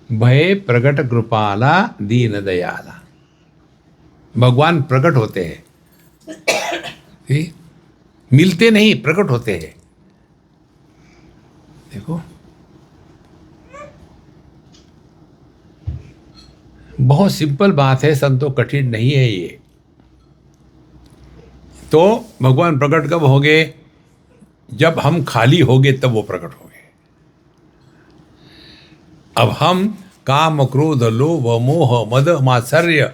भय प्रगट कृपाला दीन दयाला। भगवान प्रकट होते हैं, मिलते नहीं, प्रकट होते हैं। देखो, बहुत सिंपल बात है संतो, कठिन नहीं है ये। तो भगवान प्रकट कब होंगे? जब हम खाली होंगे तब वो प्रकट होंगे। अब हम काम क्रोध लोभ मोह मद मात्सर्य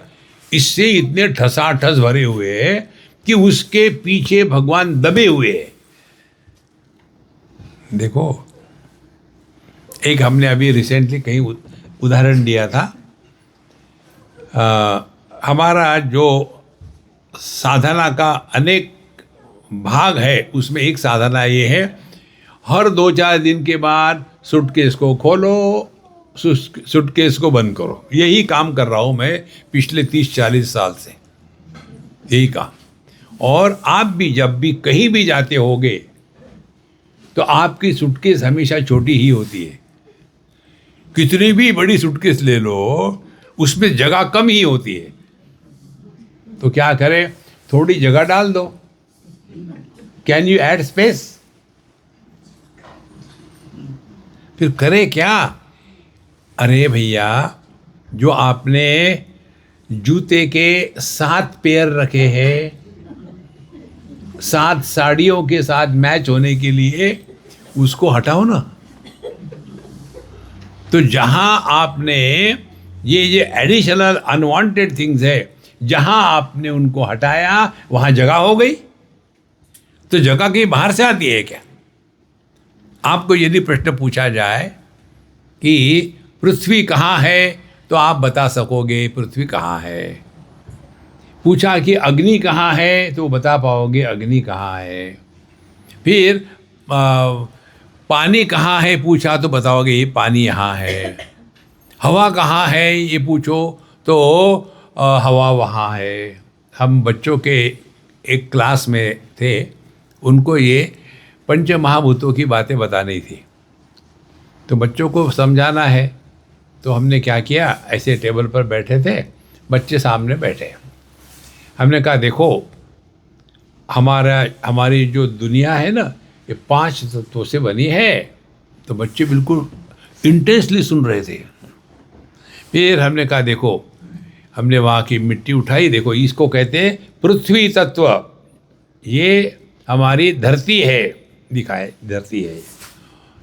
इससे इतने ठसाठस भरे हुए हैं कि उसके पीछे भगवान दबे हुए हैं। देखो, एक हमने अभी रिसेंटली कहीं उदाहरण दिया था। हमारा जो साधना का अनेक भाग है, उसमें एक साधना ये है, हर 2-4 दिन के बाद सूटकेस को खोलो, सूटकेस को बंद करो। यही काम कर रहा हूँ मैं पिछले 30-40 साल से, यही काम। और आप भी जब भी कहीं भी जाते होगे तो आपकी सूटकेस हमेशा छोटी ही होती है। कितनी भी बड़ी सूटकेस ले लो, उसमें जगह कम ही होती है। तो क्या करें? थोड़ी जगह डाल दो। Can you add space? फिर करे क्या? अरे भैया, जो आपने जूते के 7 पेयर रखे हैं 7 साड़ियों के साथ मैच होने के लिए, उसको हटाओ ना। तो जहां आपने ये एडिशनल अनवांटेड थिंग्स है, जहां आपने उनको हटाया वहां जगह हो गई। तो जगह कहीं बाहर से आती है क्या? आपको यदि प्रश्न पूछा जाए कि पृथ्वी कहाँ है, तो आप बता सकोगे पृथ्वी कहाँ है। पूछा कि अग्नि कहाँ है, तो बता पाओगे अग्नि कहाँ है। फिर पानी कहाँ है पूछा, तो बताओगे ये पानी यहाँ है। हवा कहाँ है ये पूछो, तो हवा वहाँ है। हम बच्चों के एक क्लास में थे, उनको ये पंच महाभूतों की बातें बतानी थी, तो बच्चों को समझाना है। तो हमने क्या किया, ऐसे टेबल पर बैठे थे, बच्चे सामने बैठे। हमने कहा देखो, हमारी जो दुनिया है ना, ये 5 तत्वों से बनी है। तो बच्चे बिल्कुल इंटेंसली सुन रहे थे। फिर हमने कहा देखो, हमने वहाँ की मिट्टी उठाई, देखो इसको कहते हैं पृथ्वी तत्व। ये हमारी धरती है, दिखाए धरती है।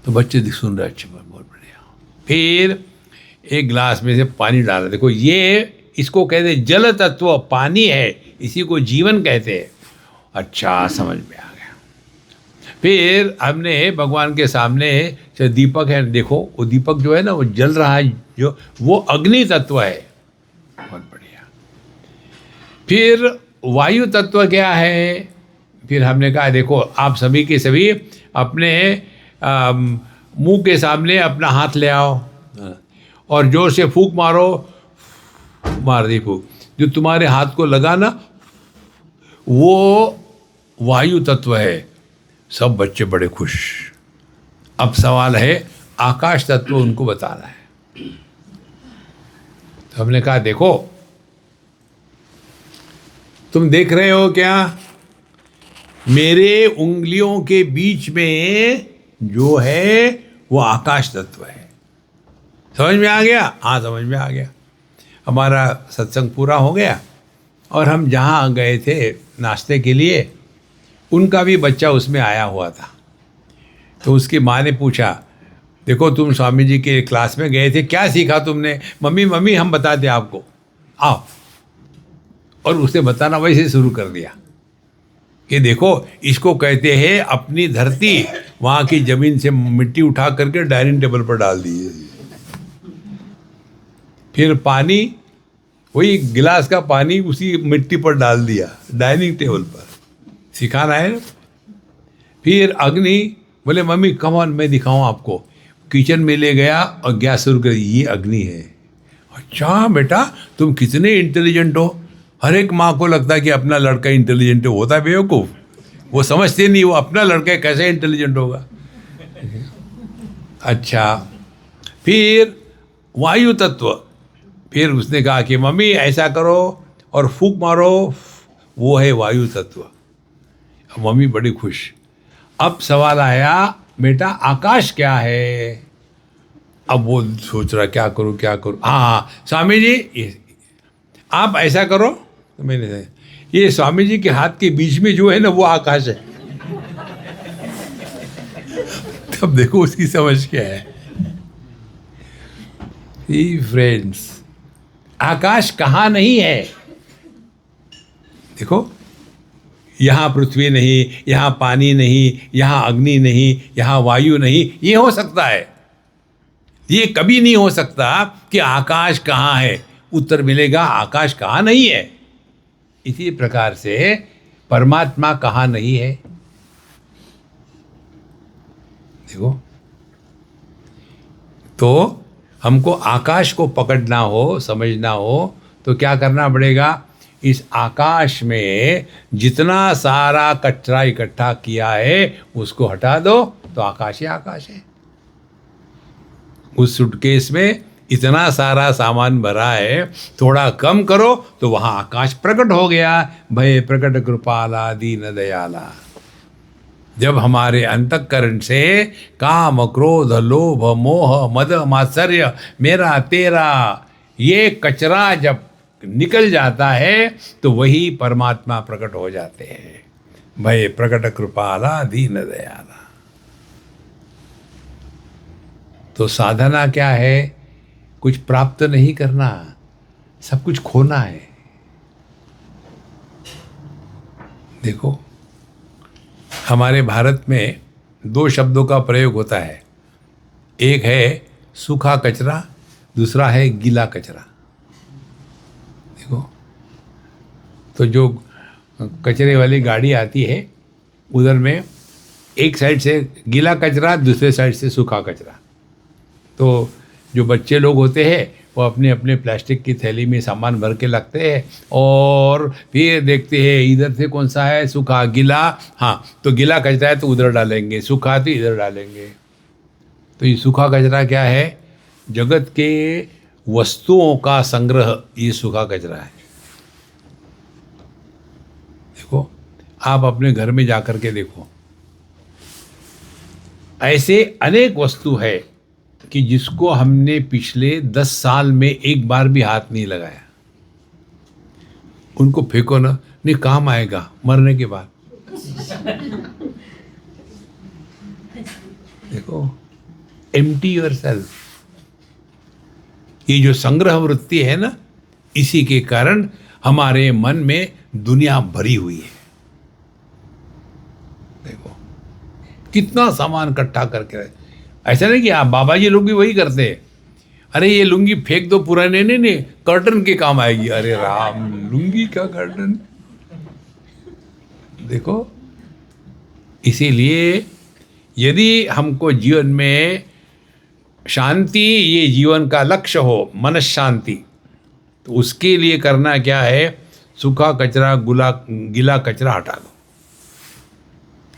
तो बच्चे सुन रहे, अच्छा बहुत बढ़िया। फिर एक गिलास में से पानी डाला, देखो ये इसको कहते जल तत्व, पानी है, इसी को जीवन कहते हैं। अच्छा, समझ में आ गया। फिर हमने भगवान के सामने जो दीपक है, देखो वो दीपक जो है ना वो जल रहा है, जो वो अग्नि तत्व है। बहुत बढ़िया। फिर वायु तत्व क्या है? फिर हमने कहा देखो आप सभी के सभी अपने मुंह के सामने अपना हाथ ले आओ और जोर से फूंक मारो, मार दी फूंक। जो तुम्हारे हाथ को लगा ना वो वायु तत्व है। सब बच्चे बड़े खुश। अब सवाल है आकाश तत्व उनको बताना है। तो हमने कहा देखो तुम देख रहे हो क्या, मेरे उंगलियों के बीच में जो है वो आकाश तत्व है। समझ में आ गया? हाँ, समझ में आ गया। हमारा सत्संग पूरा हो गया और हम जहाँ गए थे नाश्ते के लिए, उनका भी बच्चा उसमें आया हुआ था। तो उसकी माँ ने पूछा, देखो तुम स्वामी जी के क्लास में गए थे, क्या सीखा तुमने? मम्मी मम्मी हम बताते आपको, आओ। और उसने बताना वैसे शुरू कर दिया कि देखो इसको कहते हैं अपनी धरती, वहाँ की ज़मीन से मिट्टी उठा करके डाइनिंग टेबल पर डाल दी। फिर पानी, वही गिलास का पानी उसी मिट्टी पर डाल दिया डाइनिंग टेबल पर, सिखाना है। फिर अग्नि, बोले मम्मी कम ऑन मैं दिखाऊं आपको। किचन में ले गया और गैस शुरू कर, ये अग्नि है। अच्छा बेटा तुम कितने इंटेलिजेंट हो। हर एक माँ को लगता है कि अपना लड़का इंटेलिजेंट होता है, बेवकूफ़। वो समझते नहीं वो अपना लड़का कैसे इंटेलिजेंट होगा। अच्छा, फिर वायु तत्व। फिर उसने कहा कि मम्मी ऐसा करो और फूंक मारो, वो है वायु तत्व। मम्मी बड़ी खुश। अब सवाल आया बेटा आकाश क्या है? अब वो सोच रहा क्या करूं क्या करूं। हाँ स्वामी जी आप ऐसा करो। तो मैंने ये स्वामी जी के हाथ के बीच में जो है ना वो आकाश है। तब देखो उसकी समझ क्या है। फ्रेंड्स, आकाश कहाँ नहीं है? देखो यहाँ पृथ्वी नहीं, यहाँ पानी नहीं, यहाँ अग्नि नहीं, यहाँ वायु नहीं, ये हो सकता है। ये कभी नहीं हो सकता कि आकाश कहाँ है। उत्तर मिलेगा आकाश कहाँ नहीं है। इसी प्रकार से परमात्मा कहाँ नहीं है। देखो, तो हमको आकाश को पकड़ना हो, समझना हो, तो क्या करना पड़ेगा? इस आकाश में जितना सारा कचरा इकट्ठा किया है उसको हटा दो तो आकाश ही आकाश है। उस सूटकेस में इतना सारा सामान भरा है, थोड़ा कम करो तो वहाँ आकाश प्रकट हो गया। भय प्रकट कृपाला दीन दयाला। जब हमारे अंतःकरण से काम क्रोध लोभ मोह मद मात्सर्य मेरा तेरा ये कचरा जब निकल जाता है तो वही परमात्मा प्रकट हो जाते हैं। भय प्रकट कृपाला दीन दयाला। तो साधना क्या है? कुछ प्राप्त नहीं करना, सब कुछ खोना है। देखो हमारे भारत में दो शब्दों का प्रयोग होता है। एक है सूखा कचरा, दूसरा है गीला कचरा। देखो, तो जो कचरे वाली गाड़ी आती है उधर में एक साइड से गीला कचरा, दूसरे साइड से सूखा कचरा। तो जो बच्चे लोग होते हैं वो अपने अपने प्लास्टिक की थैली में सामान भर के लगते हैं और फिर देखते हैं इधर से कौन सा है, सूखा गीला। हाँ, तो गीला कचरा है तो उधर डालेंगे, सूखा तो इधर डालेंगे। तो ये सूखा कचरा क्या है? जगत के वस्तुओं का संग्रह, ये सूखा कचरा है। देखो आप अपने घर में जाकर के देखो, ऐसे अनेक वस्तु है कि जिसको हमने पिछले 10 साल में एक बार भी हाथ नहीं लगाया। उनको फेंको ना, नहीं काम आएगा मरने के बाद। देखो, एम्प्टी योरसेल्फ। ये जो संग्रह वृत्ति है ना, इसी के कारण हमारे मन में दुनिया भरी हुई है। देखो कितना सामान इकट्ठा करके रहे। ऐसा नहीं कि आप बाबा जी लोग भी वही करते हैं। अरे ये लुंगी फेंक दो पुराने, नहीं कर्टन के काम आएगी। अरे राम, लुंगी का कर्टन। देखो, इसीलिए यदि हमको जीवन में शांति, ये जीवन का लक्ष्य हो, मन शांति, तो उसके लिए करना क्या है? सूखा कचरा, गीला कचरा हटा दो।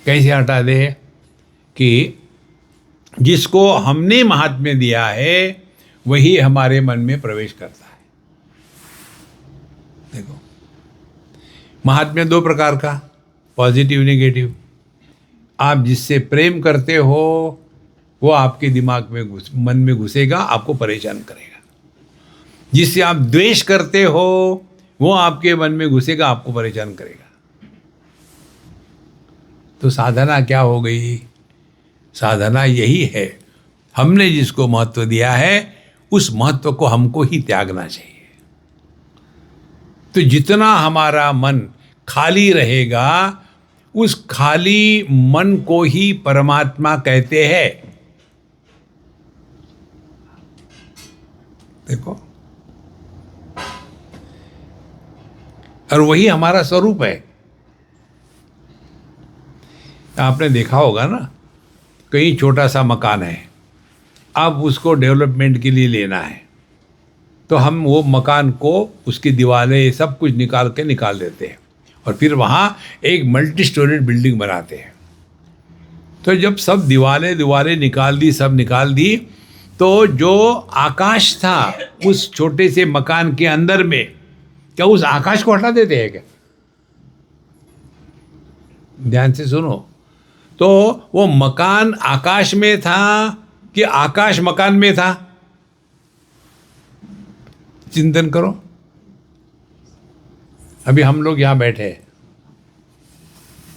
कैसे हटा दे? कि जिसको हमने महात्म्य दिया है वही हमारे मन में प्रवेश करता है। देखो, महात्म्य दो प्रकार का, पॉजिटिव नेगेटिव। आप जिससे प्रेम करते हो वो आपके दिमाग में मन में घुसेगा, आपको परेशान करेगा। जिससे आप द्वेष करते हो वो आपके मन में घुसेगा, आपको परेशान करेगा। तो साधना क्या हो गई? साधना यही है, हमने जिसको महत्व दिया है उस महत्व को हमको ही त्यागना चाहिए। तो जितना हमारा मन खाली रहेगा, उस खाली मन को ही परमात्मा कहते हैं। देखो, और वही हमारा स्वरूप है। आपने देखा होगा ना, कहीं छोटा सा मकान है, अब उसको डेवलपमेंट के लिए लेना है, तो हम वो मकान को, उसकी दीवारें सब कुछ निकाल देते हैं और फिर वहाँ एक मल्टी स्टोरेड बिल्डिंग बनाते हैं। तो जब सब दीवारें निकाल दी, तो जो आकाश था उस छोटे से मकान के अंदर में, क्या उस आकाश को हटा देते हैं क्या? ध्यान से सुनो। तो वो मकान आकाश में था कि आकाश मकान में था? चिंतन करो। अभी हम लोग यहां बैठे हैं,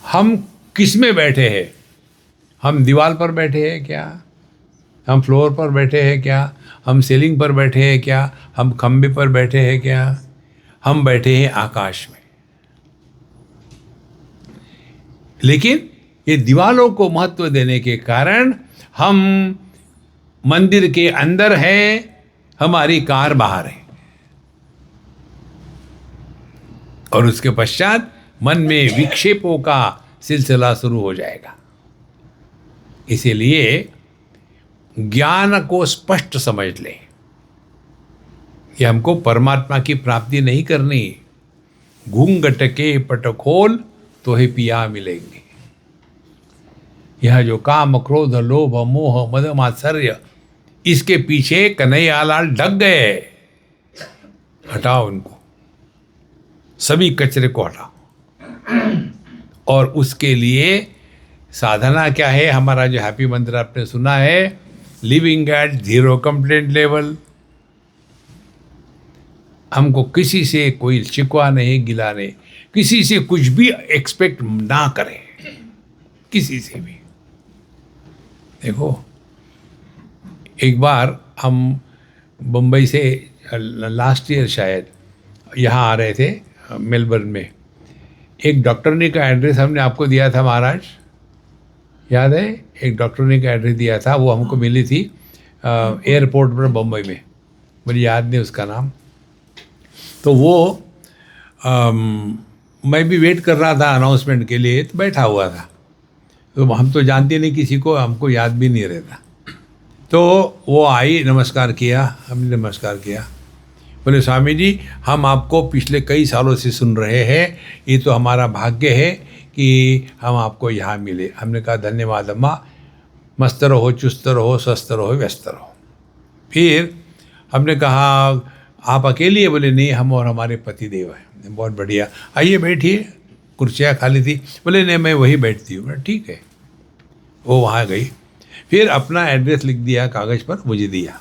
हम किस में बैठे हैं? हम दीवार पर बैठे हैं क्या? हम फ्लोर पर बैठे हैं क्या? हम सीलिंग पर बैठे हैं क्या? हम खंबे पर बैठे हैं क्या? हम बैठे हैं आकाश में। लेकिन ये दीवारों को महत्व देने के कारण हम मंदिर के अंदर है, हमारी कार बाहर है, और उसके पश्चात मन में विक्षेपों का सिलसिला शुरू हो जाएगा। इसीलिए ज्ञान को स्पष्ट समझ ले, कि हमको परमात्मा की प्राप्ति नहीं करनी। घूंघट के पट खोल तो ही पिया मिलेंगे। यह जो काम, क्रोध, लोभ, मोह, मद, मात्सर्य, इसके पीछे कन्हैयालाल ढक गए। हटाओ उनको, सभी कचरे को हटाओ। और उसके लिए साधना क्या है? हमारा जो हैप्पी मंत्र आपने सुना है, living at zero complaint level. हमको किसी से कोई शिकवा नहीं, गिला नहीं, किसी से कुछ भी एक्सपेक्ट ना करें, किसी से भी। देखो, एक बार हम बम्बई से लास्ट ईयर शायद यहाँ आ रहे थे मेलबर्न में। एक डॉक्टरनी का एड्रेस हमने आपको दिया था महाराज, याद है? एक डॉक्टरनी का एड्रेस दिया था, वो हमको मिली थी एयरपोर्ट पर बम्बई में, मुझे याद नहीं उसका नाम। तो वो मैं भी वेट कर रहा था अनाउंसमेंट के लिए, तो बैठा हुआ था। तो हम तो जानते नहीं किसी को, हमको याद भी नहीं रहता। तो वो आई, नमस्कार किया, हमने नमस्कार किया। बोले, स्वामी जी, हम आपको पिछले कई सालों से सुन रहे हैं, ये तो हमारा भाग्य है कि हम आपको यहाँ मिले। हमने कहा, धन्यवाद अम्मा, मस्त रहो, चुस्त रहो, स्वस्थ रहो, व्यस्त रहो। फिर हमने कहा, आप अकेली है? बोले, नहीं, हम और हमारे पति देव हैं। बहुत बढ़िया, आइए बैठिए, कुर्सियाँ खाली थी। बोले, नहीं, मैं वही बैठती हूँ। बोले, ठीक है। वो वहाँ गई, फिर अपना एड्रेस लिख दिया कागज़ पर, मुझे दिया।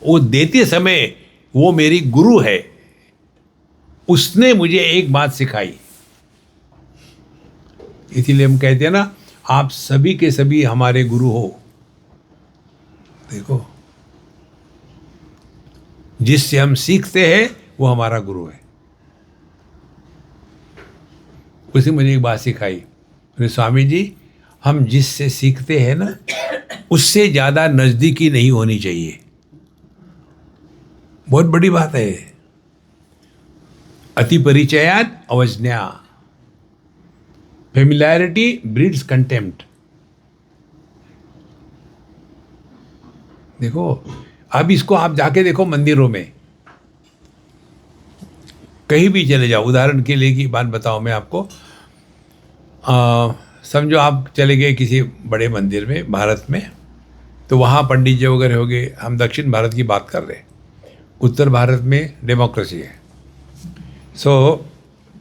वो देते समय वो मेरी गुरु है, उसने मुझे एक बात सिखाई इसीलिए हम कहते हैं ना, आप सभी के सभी हमारे गुरु हो। देखो, जिससे हम सीखते हैं वो हमारा गुरु है। उसी मुझे एक बात सिखाई, बोले स्वामी जी, हम जिससे सीखते हैं ना, उससे ज्यादा नजदीकी नहीं होनी चाहिए। बहुत बड़ी बात है। अति परिचयात अवज्ञा, फेमिलियरिटी ब्रीड्स कंटेम्प्ट। देखो, अब इसको आप जाके देखो मंदिरों में, कहीं भी चले जाओ। उदाहरण के लिए की बात बताऊं मैं आपको, समझो आप चले गए किसी बड़े मंदिर में भारत में, तो वहाँ पंडित जी वगैरह हो गए। हम दक्षिण भारत की बात कर रहे हैं, उत्तर भारत में डेमोक्रेसी है। सो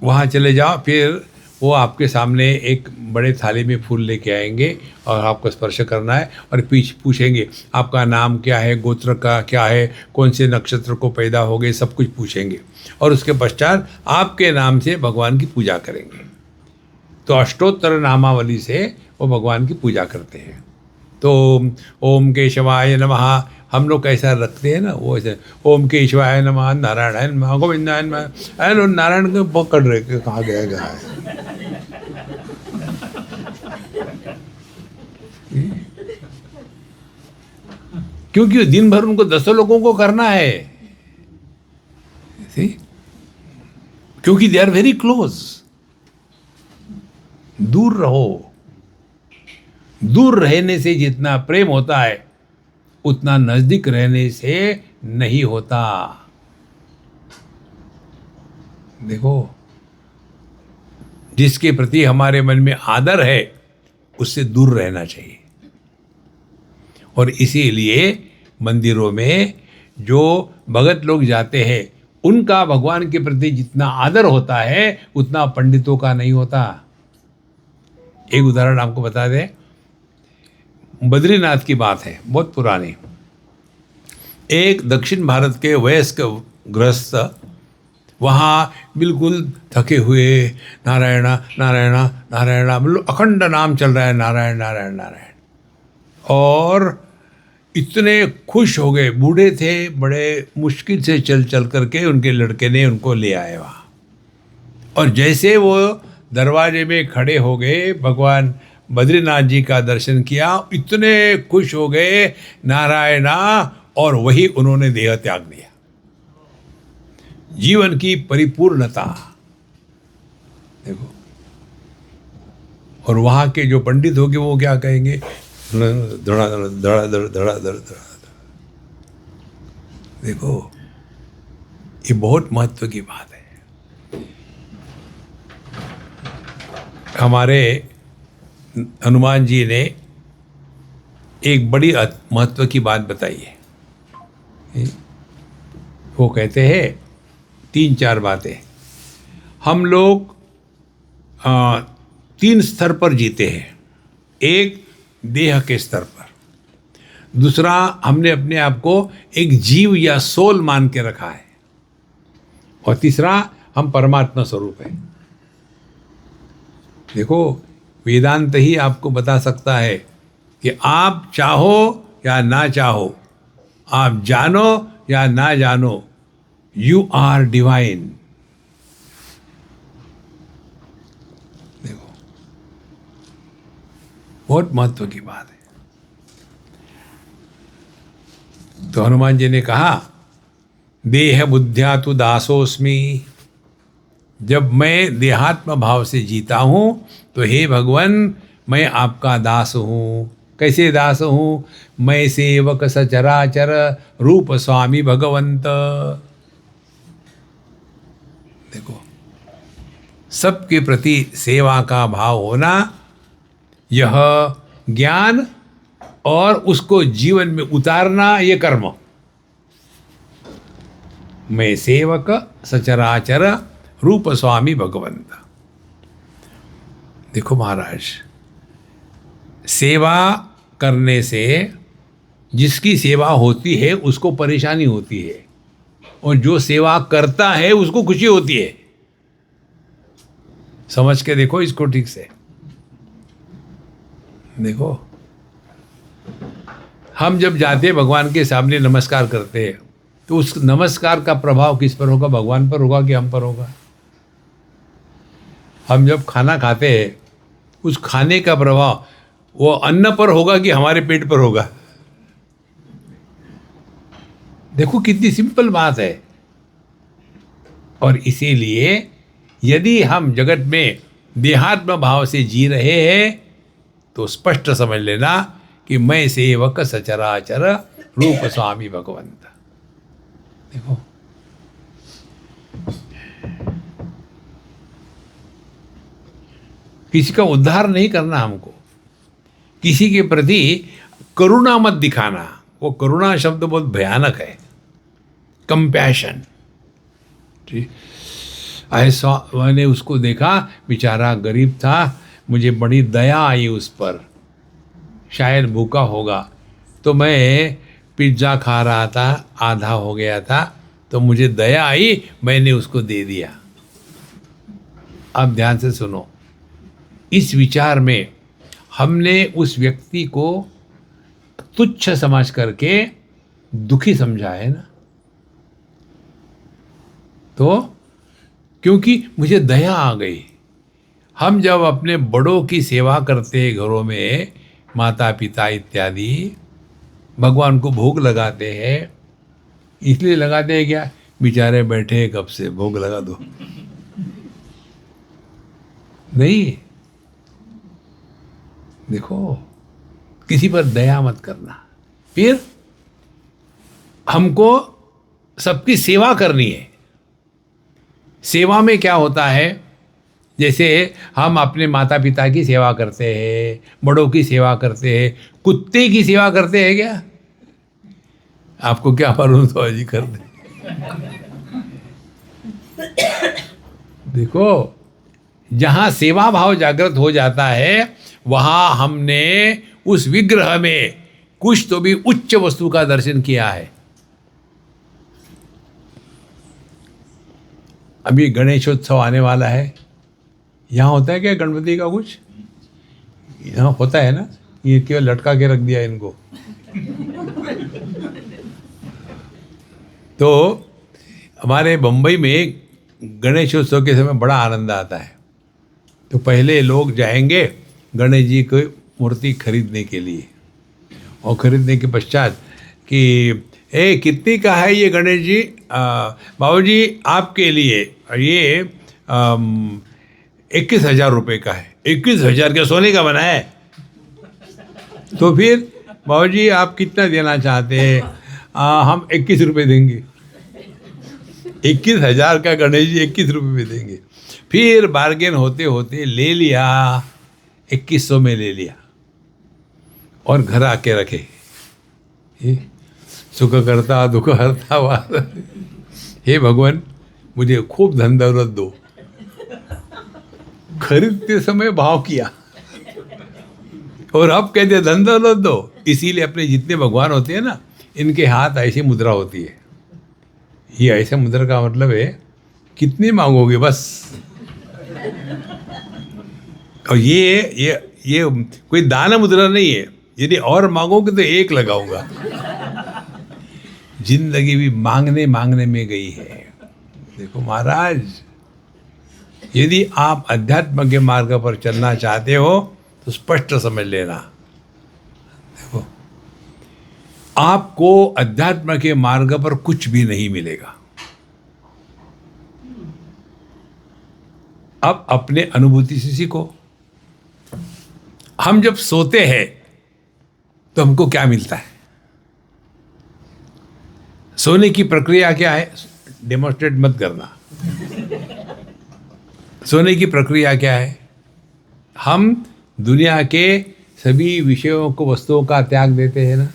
वहाँ चले जाओ, फिर वो आपके सामने एक बड़े थाली में फूल लेके आएंगे और आपको स्पर्श करना है, और पूछेंगे आपका नाम क्या है, गोत्र का क्या है, कौन से नक्षत्र को पैदा हो गए, सब कुछ पूछेंगे। और उसके पश्चात आपके नाम से भगवान की पूजा करेंगे। तो अष्टोत्तर नामावली से वो भगवान की पूजा करते हैं। तो ओम केशवाय नमः हम लोग कैसा रखते हैं ना, वो ऐसे ओम केशवाय नमः, नारायण नमः, गोविंदाय नमः। अरे नारायण को पकड़ रहे कि कहाँ गया है। क्योंकि दिन भर उनको 10 लोगों को करना है। See? क्योंकि दे आर वेरी क्लोज। दूर रहो। दूर रहने से जितना प्रेम होता है उतना नजदीक रहने से नहीं होता। देखो, जिसके प्रति हमारे मन में आदर है उससे दूर रहना चाहिए। और इसीलिए मंदिरों में जो भगत लोग जाते हैं उनका भगवान के प्रति जितना आदर होता है उतना पंडितों का नहीं होता। एक उदाहरण आपको बता दें, बद्रीनाथ की बात है, बहुत पुरानी। एक दक्षिण भारत के वयस्क गृहस्थ वहाँ बिल्कुल थके हुए नारायण नारायण नारायण, मतलब अखंड नाम चल रहा है, नारायण नारायण नारायण। और इतने खुश हो गए, बूढ़े थे, बड़े मुश्किल से चल चल करके उनके लड़के ने उनको ले आए वहाँ। और जैसे वो दरवाजे में खड़े हो गए, भगवान बद्रीनाथ जी का दर्शन किया, इतने खुश हो गए नारायणा, और वही उन्होंने देह त्याग दिया। जीवन की परिपूर्णता देखो। और वहाँ के जो पंडित होंगे वो क्या कहेंगे, धड़ा धड़ा धड़ा धड़ा धड़ा धड़ा। देखो, ये बहुत महत्व की बात है। हमारे हनुमान जी ने एक बड़ी महत्व की बात बताई है। वो कहते हैं 3-4 बातें। हम लोग 3 स्तर पर जीते हैं। एक देह के स्तर पर, दूसरा हमने अपने आप को एक जीव या सोल मान के रखा है, और तीसरा हम परमात्मा स्वरूप है। देखो, वेदांत ही आपको बता सकता है कि आप चाहो या ना चाहो, आप जानो या ना जानो, यू आर डिवाइन। देखो, बहुत महत्व की बात है। तो हनुमान जी ने कहा, देह बुद्ध्या तु दासोस्मि। जब मैं देहात्म भाव से जीता हूं तो हे भगवान, मैं आपका दास हूं। कैसे दास हूं? मैं सेवक सचराचर रूप स्वामी भगवंत। देखो, सबके प्रति सेवा का भाव होना, यह ज्ञान, और उसको जीवन में उतारना, ये कर्म। मैं सेवक सचराचर रूप स्वामी भगवंत। देखो महाराज, सेवा करने से जिसकी सेवा होती है उसको परेशानी होती है, और जो सेवा करता है उसको खुशी होती है। समझ के देखो इसको ठीक से। देखो, हम जब जाते हैं भगवान के सामने नमस्कार करते हैं, तो उस नमस्कार का प्रभाव किस पर होगा? भगवान पर होगा कि हम पर होगा? हम जब खाना खाते हैं, उस खाने का प्रभाव वो अन्न पर होगा कि हमारे पेट पर होगा? देखो कितनी सिंपल बात है। और इसीलिए यदि हम जगत में देहात्म भाव से जी रहे हैं, तो स्पष्ट समझ लेना कि मैं सेवक सचराचर रूप स्वामी भगवंत। देखो, किसी का उद्धार नहीं करना हमको, किसी के प्रति करुणा मत दिखाना। वो करुणा शब्द बहुत भयानक है। कंपैशन, ठीक। ऐसा मैंने उसको देखा, बेचारा गरीब था, मुझे बड़ी दया आई उस पर, शायद भूखा होगा। तो मैं पिज्ज़ा खा रहा था, आधा हो गया था, तो मुझे दया आई, मैंने उसको दे दिया। अब ध्यान से सुनो, इस विचार में हमने उस व्यक्ति को तुच्छ समझ करके दुखी समझा है ना। तो क्योंकि मुझे दया आ गई। हम जब अपने बड़ों की सेवा करते हैं घरों में, माता पिता इत्यादि, भगवान को भोग लगाते हैं, इसलिए लगाते हैं क्या? बेचारे बैठे कब से, भोग लगा दो। नहीं, देखो, किसी पर दया मत करना। फिर हमको सबकी सेवा करनी है। सेवा में क्या होता है? जैसे हम अपने माता पिता की सेवा करते हैं, बड़ों की सेवा करते हैं, कुत्ते की सेवा करते हैं क्या? आपको क्या मालूम तो जी कर दे। देखो, जहाँ सेवा भाव जागृत हो जाता है, वहाँ हमने उस विग्रह में कुछ तो भी उच्च वस्तु का दर्शन किया है। अभी गणेशोत्सव आने वाला है। यहाँ होता है क्या गणपति का कुछ? यहाँ होता है ना, ये केवल लटका के रख दिया इनको। तो हमारे बम्बई में गणेशोत्सव के समय बड़ा आनंद आता है। तो पहले लोग जाएंगे गणेश जी की मूर्ति खरीदने के लिए, और खरीदने के पश्चात कि कितनी का है ये गणेश जी? बाबू जी आपके लिए ये 21,000 रुपये का है। 21,000 का सोने का बना है? तो फिर बाबू जी आप कितना देना चाहते हैं? हम 21 रुपये देंगे। 21,000 का गणेश जी 21 रुपये में देंगे। फिर बार्गेन होते होते ले लिया, 2100 में ले लिया और घर आके रखे। सुख करता दुख हरता वार, हे भगवान मुझे खूब धन दौलत दो। खरीदते समय भाव किया और अब कहते धन दौलत दो। इसीलिए अपने जितने भगवान होते हैं ना, इनके हाथ ऐसी मुद्रा होती है। ये ऐसे मुद्रा का मतलब है कितने मांगोगे बस। और ये कोई दान मुद्रा नहीं है, यदि और मांगोगे तो एक लगाऊंगा। जिंदगी भी मांगने मांगने में गई है। देखो महाराज, यदि आप अध्यात्म के मार्ग पर चलना चाहते हो तो स्पष्ट समझ लेना। देखो, आपको अध्यात्म के मार्ग पर कुछ भी नहीं मिलेगा। अब अपने अनुभूति से सीखो। हम जब सोते हैं तो हमको क्या मिलता है? सोने की प्रक्रिया क्या है? डेमोन्स्ट्रेट मत करना। सोने की प्रक्रिया क्या है? हम दुनिया के सभी विषयों को, वस्तुओं का त्याग देते हैं ना।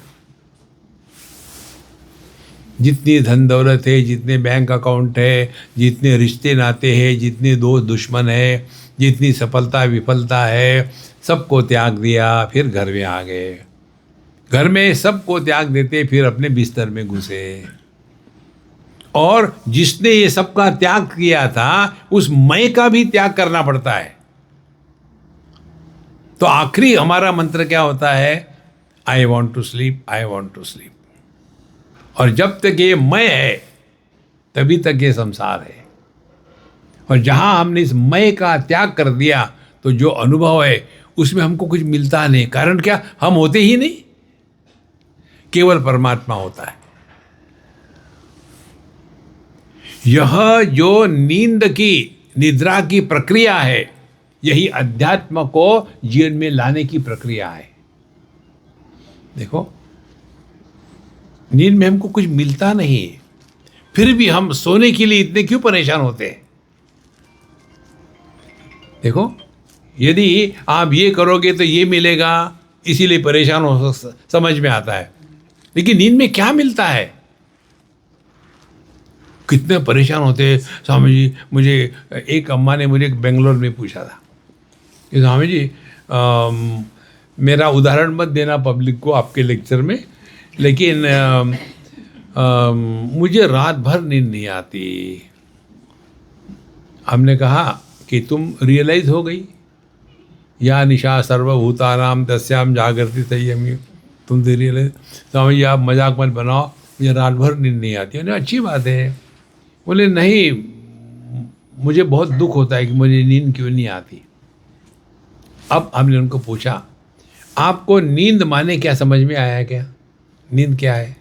जितनी धन दौलत है, जितने बैंक अकाउंट है, जितने रिश्ते नाते हैं, जितने दोस्त दुश्मन है, जितनी सफलता विफलता है, सबको त्याग दिया। फिर घर में आ गए। घर में सबको त्याग देते फिर अपने बिस्तर में घुसे। और जिसने ये सबका त्याग किया था, उस मैं का भी त्याग करना पड़ता है। तो आखिरी हमारा मंत्र क्या होता है? I want to sleep, I want to sleep. और जब तक ये मैं है तभी तक ये संसार है। और जहां हमने इस मैं का त्याग कर दिया तो जो अनुभव है उसमें हमको कुछ मिलता नहीं। कारण क्या? हम होते ही नहीं, केवल परमात्मा होता है। यह जो नींद की, निद्रा की प्रक्रिया है, यही अध्यात्म को जीवन में लाने की प्रक्रिया है। देखो, नींद में हमको कुछ मिलता नहीं, फिर भी हम सोने के लिए इतने क्यों परेशान होते हैं? देखो, यदि आप ये करोगे तो ये मिलेगा, इसीलिए परेशान हो, समझ में आता है। लेकिन नींद में क्या मिलता है? कितने परेशान होते हैं। स्वामी जी, मुझे एक अम्मा ने मुझे बेंगलोर में पूछा था कि स्वामी जी मेरा उदाहरण मत देना पब्लिक को आपके लेक्चर में, लेकिन मुझे रात भर नींद नहीं आती। हमने कहा कि तुम रियलाइज हो गई, या निशा सर्वभूतानाम तस्याम जागृति संयमी, तुम तो रियलाइज। स्वामी जी आप मजाक मत बनाओ, मुझे रात भर नींद नहीं आती। मैंने अच्छी बात है। बोले नहीं, मुझे बहुत दुख होता है कि मुझे नींद क्यों नहीं आती। अब हमने उनको पूछा, आपको नींद माने क्या समझ में आया? क्या नींद क्या है?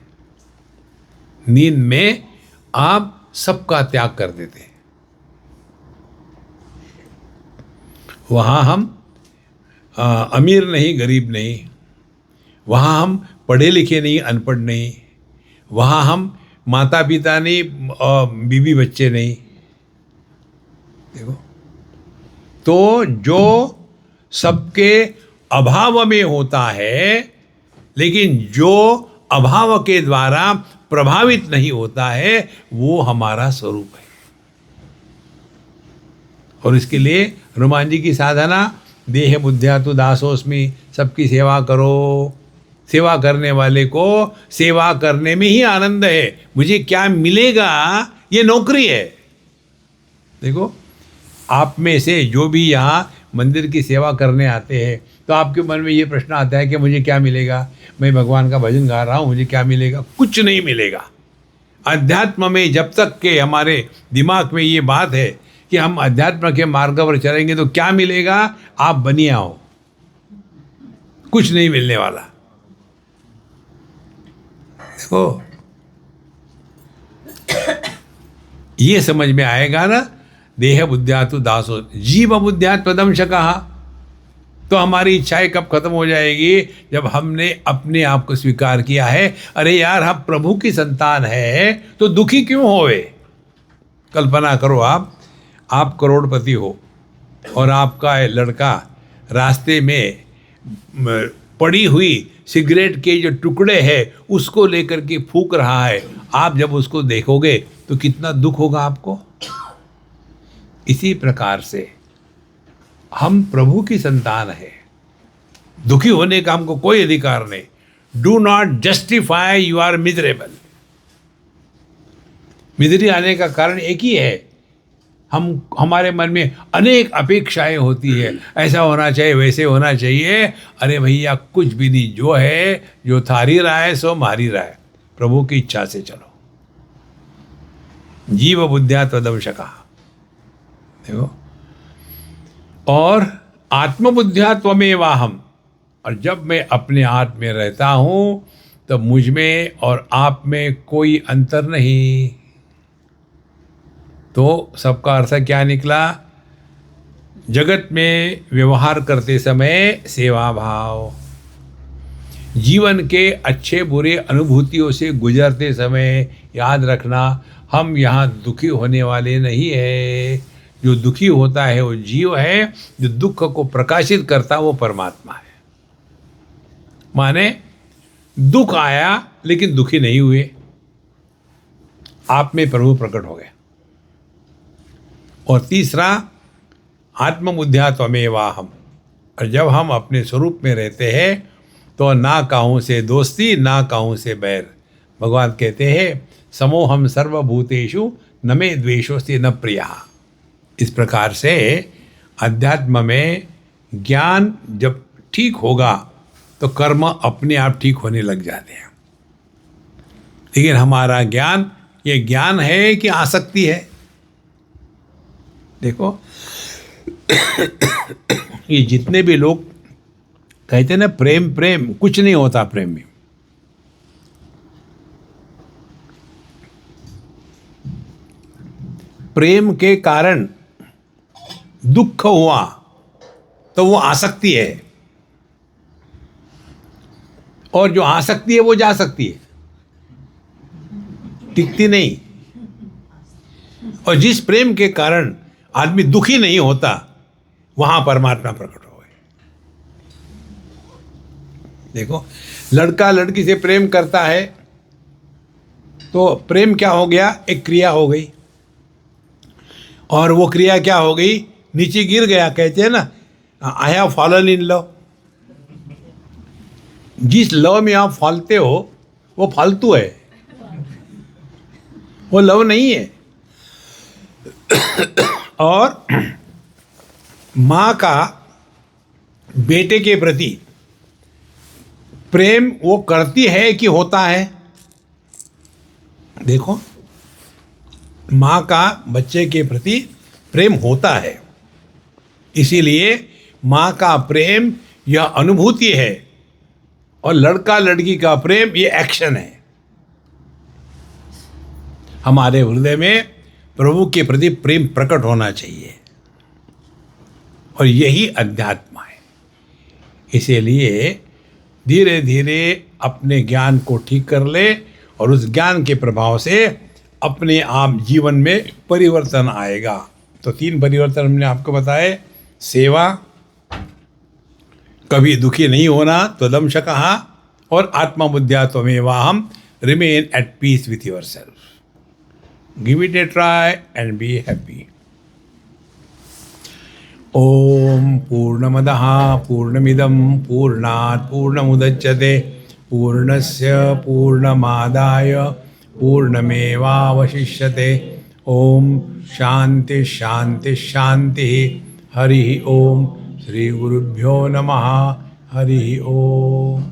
नींद में आप सबका त्याग कर देते हैं। वहाँ हम अमीर नहीं, गरीब नहीं, वहाँ हम पढ़े लिखे नहीं, अनपढ़ नहीं, वहाँ हम माता पिता नहीं और बीवी बच्चे नहीं। देखो, तो जो सबके अभाव में होता है, लेकिन जो अभाव के द्वारा प्रभावित नहीं होता है, वो हमारा स्वरूप है। और इसके लिए हनुमान जी की साधना, देह बुद्ध्या तु दासोस्मि, सबकी सेवा करो। सेवा करने वाले को सेवा करने में ही आनंद है। मुझे क्या मिलेगा, ये नौकरी है। देखो, आप में से जो भी यहाँ मंदिर की सेवा करने आते हैं, तो आपके मन में ये प्रश्न आता है कि मुझे क्या मिलेगा? मैं भगवान का भजन गा रहा हूँ, मुझे क्या मिलेगा? कुछ नहीं मिलेगा। अध्यात्म में जब तक के हमारे दिमाग में ये बात है कि हम अध्यात्म के मार्ग पर चलेंगे तो क्या मिलेगा? आप बनिया हो, कुछ नहीं मिलने वाला। देखो, ये समझ में आएगा ना, देह बुद्ध्या तु दासो जीव बुद्ध्या त्वदंशकः। तो हमारी इच्छाएं कब खत्म हो जाएगी? जब हमने अपने आप को स्वीकार किया है, अरे यार हम प्रभु की संतान है, तो दुखी क्यों होवे? कल्पना करो, आप करोड़पति हो और आपका लड़का रास्ते में पड़ी हुई सिगरेट के जो टुकड़े हैं उसको लेकर के फूंक रहा है। आप जब उसको देखोगे तो कितना दुख होगा आपको। इसी प्रकार से हम प्रभु की संतान है, दुखी होने का हमको कोई अधिकार नहीं। Do not justify you are miserable. Misery आने का कारण एक ही है, हमारे मन में अनेक अपेक्षाएं होती है, ऐसा होना चाहिए, वैसे होना चाहिए। अरे भैया, कुछ भी नहीं, जो है, जो थारी राय सो मारी राय। प्रभु की इच्छा से चलो। जीव बुद्ध्या त्वदंशकः। देखो, और आत्मबुद्ध्या त्वमेवाहम्। और जब मैं अपने आत्म में रहता हूँ तब मुझ में और आप में कोई अंतर नहीं। तो सबका अर्थ क्या निकला? जगत में व्यवहार करते समय सेवा भाव, जीवन के अच्छे बुरे अनुभूतियों से गुजरते समय याद रखना, हम यहाँ दुखी होने वाले नहीं है। जो दुखी होता है वो जीव है, जो दुख को प्रकाशित करता वो परमात्मा है। माने दुख आया लेकिन दुखी नहीं हुए, आप में प्रभु प्रकट हो गए। और तीसरा, आत्मबुद्ध्या त्वमेवाहम्। और जब हम अपने स्वरूप में रहते हैं तो ना काहू से दोस्ती, ना काहू से बैर। भगवान कहते हैं, समोहम सर्वभूतेषु न मे द्वेषोस्ति न प्रियः। इस प्रकार से अध्यात्म में ज्ञान जब ठीक होगा तो कर्म अपने आप ठीक होने लग जाते हैं। लेकिन हमारा ज्ञान, ये ज्ञान है कि आसक्ति है? देखो ये जितने भी लोग कहते हैं ना प्रेम प्रेम, कुछ नहीं होता प्रेम में। प्रेम के कारण दुख हुआ तो वो आसक्ति है, और जो आसक्ति है वो जा सकती है, टिकती नहीं। और जिस प्रेम के कारण आदमी दुखी नहीं होता, वहां परमात्मा प्रकट हो गए। देखो, लड़का लड़की से प्रेम करता है तो प्रेम क्या हो गया? एक क्रिया हो गई, और वो क्रिया क्या हो गई? नीचे गिर गया। कहते हैं ना, I have fallen in love. जिस लव में आप फॉलते हो वो फालतू है, वो लव नहीं है। और माँ का बेटे के प्रति प्रेम वो करती है कि होता है? देखो, माँ का बच्चे के प्रति प्रेम होता है, इसीलिए माँ का प्रेम यह अनुभूति है, और लड़का लड़की का प्रेम ये एक्शन है। हमारे हृदय में प्रभु के प्रति प्रेम प्रकट होना चाहिए, और यही अध्यात्म है। इसीलिए धीरे धीरे अपने ज्ञान को ठीक कर ले, और उस ज्ञान के प्रभाव से अपने आप जीवन में परिवर्तन आएगा। तो 3 परिवर्तन हमने आपको बताए। सेवा, कभी दुखी नहीं होना, त्वदंश कहा, और आत्मबुद्ध्या त्वमेवाहम, remain at peace with yourself. Give it a try and be happy. ओम पूर्णमदः पूर्णमिदं पूर्णात् पूर्णमुदच्यते पूर्णस्य पूर्णमादाय पूर्णमेवावशिष्यते। ओम शांति शांति शांति। हरि ओम। श्री गुरुभ्यो नमः। हरि ओम।